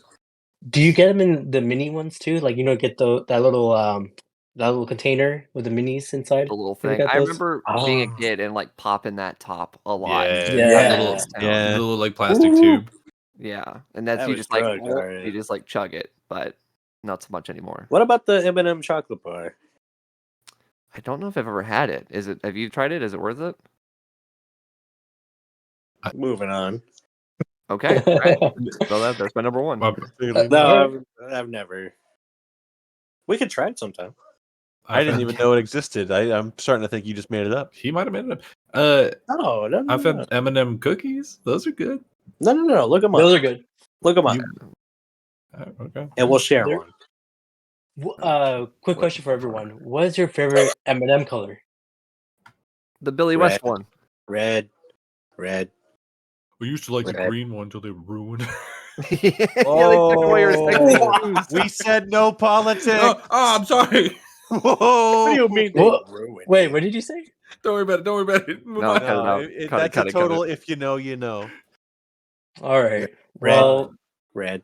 Do you get them in the mini ones too? Like get that little container with the minis inside. The little You ever thing. got I those? remember being a kid and like popping that top a lot. yeah, Yeah. the little, Yeah. the little like plastic tube. Yeah, and that's That you was just like drugged, alright. you just like chug it, but not so much anymore. What about the M&M chocolate bar? I don't know if I've ever had it. Is it? Have you tried it? Is it worth it? Moving on. Okay, all right. So that's my number one. Well, No, I've never. We could try it sometime. I didn't even know it existed. I'm starting to think you just made it up. He might have made it up. No. I've had M&M cookies. Those are good. No. Look them up. Those are good. Look them up, Okay. and we'll share They're- one. Quick question for everyone: what is your favorite M&M color? The Billy Red. West one. Red. We used to like the Red. green one until they were ruined. Yeah, they took away your sexy Oh. shoes. We said no politics. oh, I'm sorry. What do you mean they What? ruined Wait, it? what did you say? Don't worry about it. Move No, on. cut it out. Cut That's it, a cut it. total. If you know, you know. All right. Red. Well, Red.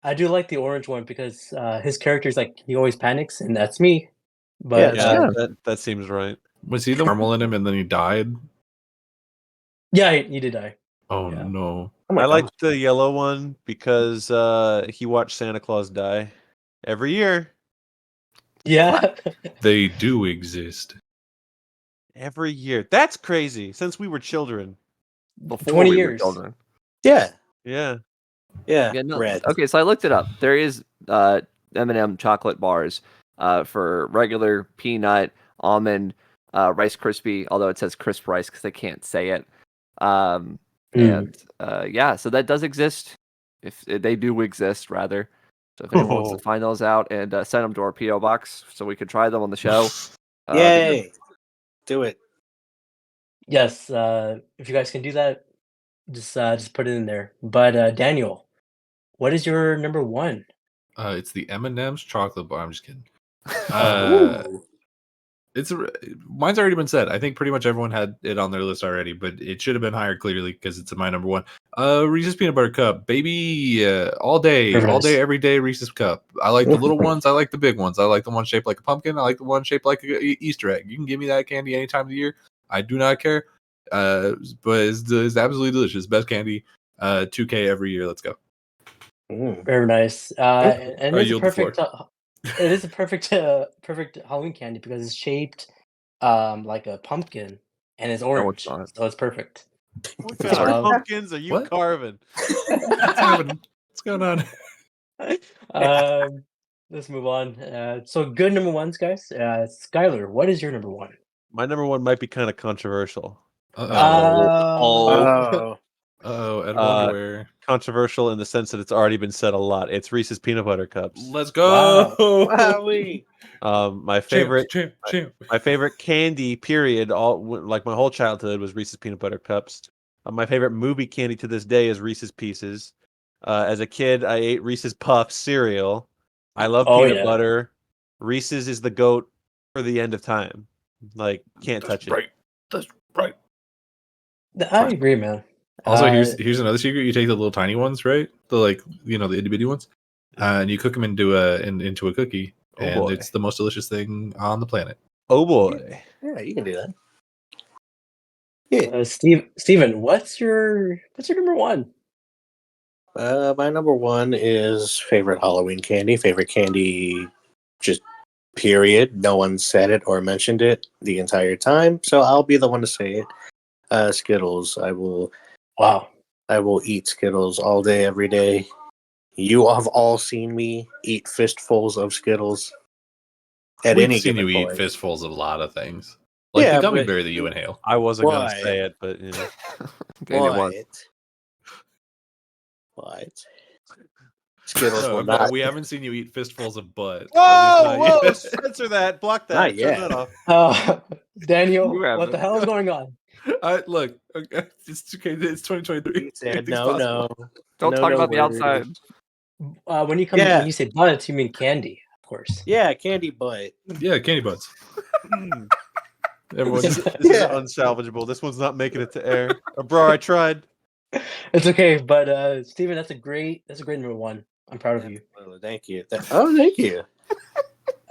I do like the orange one because his character's like he always panics, and that's me. But Yeah, that seems right. Was he the normal in him and then he died? yeah, he did die. Oh Yeah. no. Oh my I God. like the yellow one because he watched Santa Claus die every year. Yeah. They do exist. Every year. That's crazy. Since we were children. Before 20 we were years. children. Yeah. Yeah. Yeah, no. Red. Okay, so I looked it up. There is M&M chocolate bars for regular peanut, almond, Rice Krispie, although it says crisp rice because they can't say it. And yeah, so that does exist. If they do exist, rather. So if anyone wants to find those out and send them to our PO box so we could try them on the show. Yay! Do it. Yes. If you guys can do that, just put it in there. But Daniel, what is your number one? It's the M&M's chocolate bar. I'm just kidding. Ooh. Mine's already been said. I think pretty much everyone had it on their list already, but it should have been higher clearly because it's my number one. Reese's peanut butter cup, baby, all day, every day. Reese's cup. I like the little ones. I like the big ones. I like the one shaped like a pumpkin. I like the one shaped like a Easter egg. You can give me that candy any time of the year. I do not care. But it's absolutely delicious. Best candy. 2K every year. Let's go. Very nice. And I it's a yield the floor. perfect. It is a perfect Halloween candy because it's shaped like a pumpkin and it's orange, not. so it's perfect. What kind of pumpkins are you What? carving? What's happening? What's going on? Let's move on. So good number ones, guys. Skyler, what is your number one? My number one might be kind of controversial. Uh-oh. Oh. Uh-oh. Edible Uh, underwear. controversial in the sense that it's already been said a lot. It's Reese's peanut butter cups. Let's go. Wowee. My favorite, Champ. my favorite candy, period, like my whole childhood was Reese's peanut butter cups. My favorite movie candy to this day is Reese's Pieces. As a kid, I ate Reese's Puffs cereal. I love peanut butter. Reese's is the goat for the end of time. Like, can't touch it. That's right. I agree, man. Also, here's another secret. You take the little tiny ones, right? The the itty bitty ones, and you cook them into a cookie, and it's the most delicious thing on the planet. Oh boy. Yeah, you can do that. Yeah. Steven, what's your number one? My number one is favorite Halloween candy. Favorite candy, just period. No one said it or mentioned it the entire time, so I'll be the one to say it. Skittles. I will eat Skittles all day, every day. You have all seen me eat fistfuls of Skittles. We've seen you eat fistfuls of a lot of things, like the gummy bear that you inhale. I wasn't going to say it, but What? Skittles will not. We haven't seen you eat fistfuls of butt. Whoa! Censor that. Block that. Not yet. Turn that off. Daniel, what the hell is going on? Look, okay, it's okay. It's 2023. Said, no. Don't talk about the outside. When you come when you say butts, you mean candy, of course. Yeah, candy butt. Yeah, candy butts. Everyone, this is unsalvageable. This one's not making it to air. Abrar, I tried. It's okay, but Steven, that's a great number one. I'm proud of you. Thank you. Thank you.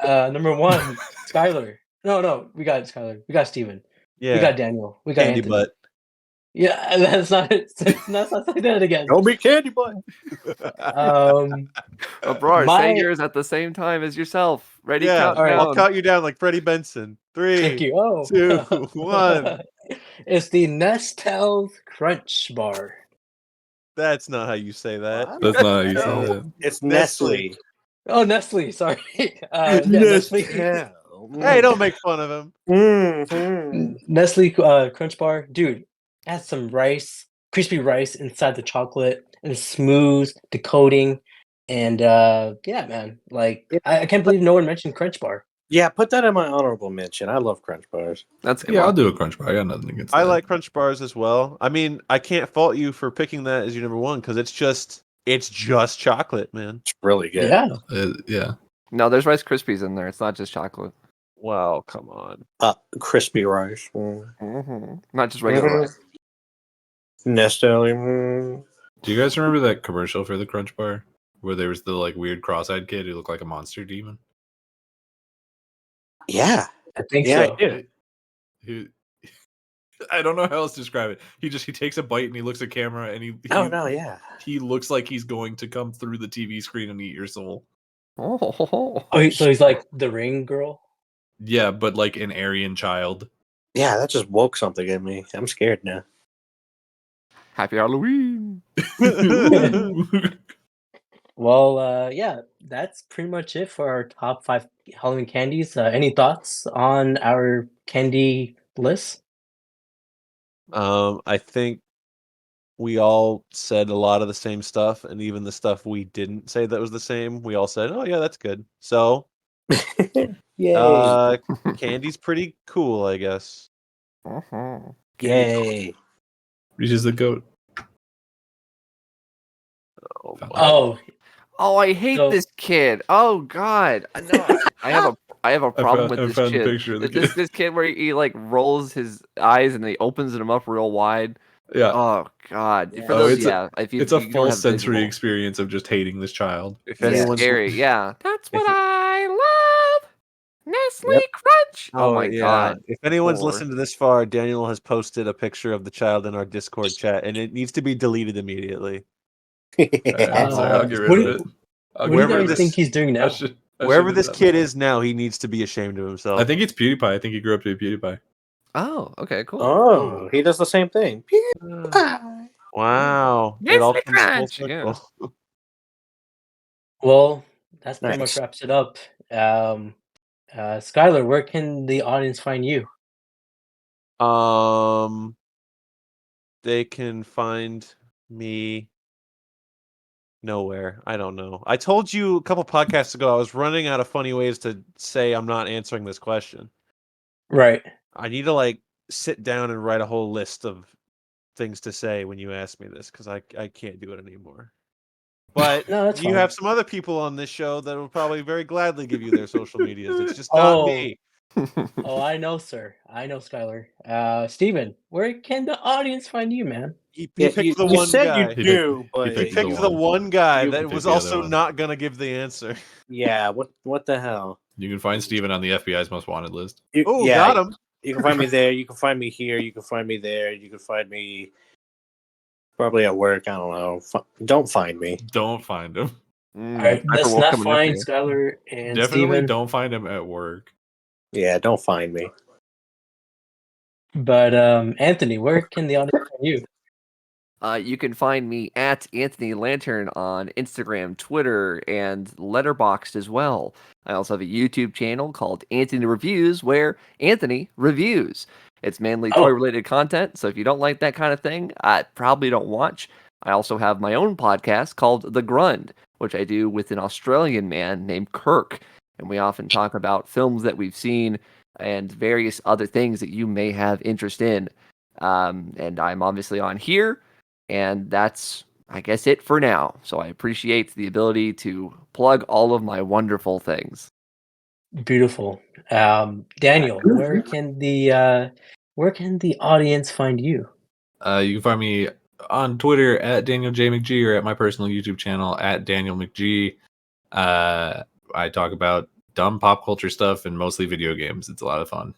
Number one, Skyler. No, we got Skyler. We got Steven. Yeah. We got Daniel. We got candy Anthony. butt. Yeah, that's not it. Let's not say that again. Don't be candy butt. Abrar, say yours at the same time as yourself. Ready? Count All right, down. I'll count you down like Freddie Benson. 3, Thank you. 2, 1. It's the Nestle Crunch Bar. That's not how you say that. That's not how you say that. It's Nestle. Oh, Nestle. Sorry. Nestle. Hey, don't make fun of him. Mm-hmm. Nestle Crunch Bar, dude. Has some rice, crispy rice inside the chocolate, and smooth the coating. And yeah, man, like I can't believe no one mentioned Crunch Bar. Yeah, put that in my honorable mention. I love Crunch Bars. That's good. Yeah, I'll do a Crunch Bar. I got nothing against that. I like Crunch Bars as well. I mean, I can't fault you for picking that as your number one because it's just chocolate, man. It's really good. Yeah. Yeah. No, there's Rice Krispies in there. It's not just chocolate. Wow, come on. Crispy rice. Mm-hmm. Not just regular rice. Nestle. Do you guys remember that commercial for the Crunch Bar where there was the weird cross-eyed kid who looked like a monster demon? Yeah, I think so. I don't know how else to describe it. He takes a bite and he looks at camera and he looks like he's going to come through the TV screen and eat your soul. Oh, so he's like the Ring girl. Yeah, but like an Aryan child. Yeah, that just woke something in me. I'm scared now. Happy Halloween! Well, yeah, that's pretty much it for our top 5 Halloween candies. Any thoughts on our candy list? I think we all said a lot of the same stuff, and even the stuff we didn't say that was the same, we all said, "Oh yeah, that's good." So, Yay! candy's pretty cool, I guess. Yay! Reaches the goat. Oh, I hate this kid. Oh God, no, I have a problem with this kid. This kid where he rolls his eyes and he opens them up real wide. Yeah. Oh God. Yeah. It's a full sensory experience of just hating this child. If anyone's scary, yeah. That's what I love. Nestle Crunch. Oh my God. If anyone's listened to this far, Daniel has posted a picture of the child in our Discord chat, and it needs to be deleted immediately. I'll get rid of it. What do you guys think he's doing now? Wherever this kid is now, he needs to be ashamed of himself. I think it's PewDiePie. I think he grew up to be PewDiePie. Oh, okay, cool. Oh, he does the same thing. Wow. It all comes full circle. Well, that's pretty much wraps it up. Skyler, where can the audience find you? They can find me Nowhere. I don't know. I told you a couple podcasts ago I was running out of funny ways to say I'm not answering this question. Right. I need to like sit down and write a whole list of things to say when you ask me this because I can't do it anymore. But No, that's you fine. have some other people on this show that will probably very gladly give you their social medias. It's just not me. Oh, I know, sir. I know, Skyler. Steven, where can the audience find you, man? He Yeah, picked the you one said guy. you do, but picked He picked the one. one guy You that picked was the other also one. not gonna give the answer. yeah. What the hell? You can find Steven on the FBI's most wanted list. Oh, Yeah, got him. you can find me there. You can find me here. You can find me there. You can find me probably at work. I don't know. Don't find me. Don't find him. All right, Hyper let's Wolf not coming after find you. Skyler and Definitely Steven. don't find him at work. Yeah, don't find me. But Anthony, where can the audience find you? You can find me at Anthony Lantern on Instagram, Twitter, and Letterboxd as well. I also have a YouTube channel called Anthony Reviews where Anthony reviews. It's mainly Oh. toy-related content, so if you don't like that kind of thing, I probably don't watch. I also have my own podcast called The Grund, which I do with an Australian man named Kirk, and we often talk about films that we've seen and various other things that you may have interest in. And I'm obviously on here. And that's, I guess, it for now. So I appreciate the ability to plug all of my wonderful things. Beautiful. Daniel, where can the audience find you? You can find me on Twitter at Daniel J. McGee or at my personal YouTube channel at Daniel McGee. I talk about dumb pop culture stuff and mostly video games. It's a lot of fun.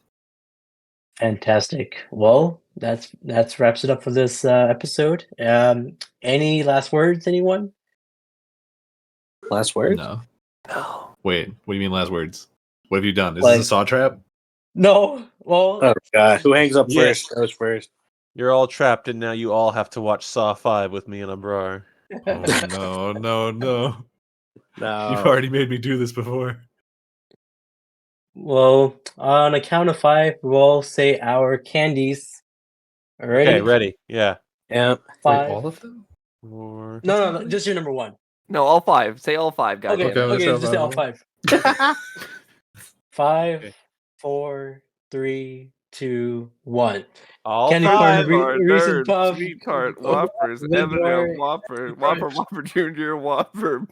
Fantastic. Well, that's wraps it up for this episode. Any last words, anyone? Last word? No. No. Wait, what do you mean last words? What have you done? Is Like- this a saw trap? No. Well, Oh god, who hangs up Yes. first? Goes first. You're all trapped, and now you all have to watch Saw 5 with me and Abrar. Oh, no. No. You've already made me do this before. well, on a count of 5, we'll say our candies. Ready? Okay, ready? Yeah. Yeah. 5. Wait, all of them? 4. No, just your number 1. No, all five. Say all five, guys. Okay, Okay, let's okay, go just say all 5. 5, Okay. 4, 3, 2, 1. All Candy 5. corn, Reese's Nerds, Puffs, Sweetheart, Whopper, Whoppers, Big M&M, Bar, Whopper, Big Whopper, Crunch. Whopper Jr., Whopper.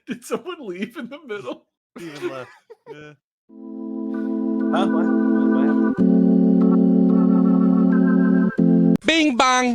Did someone leave in the middle? Steven left. Yeah. Huh? What happened? Bing bang.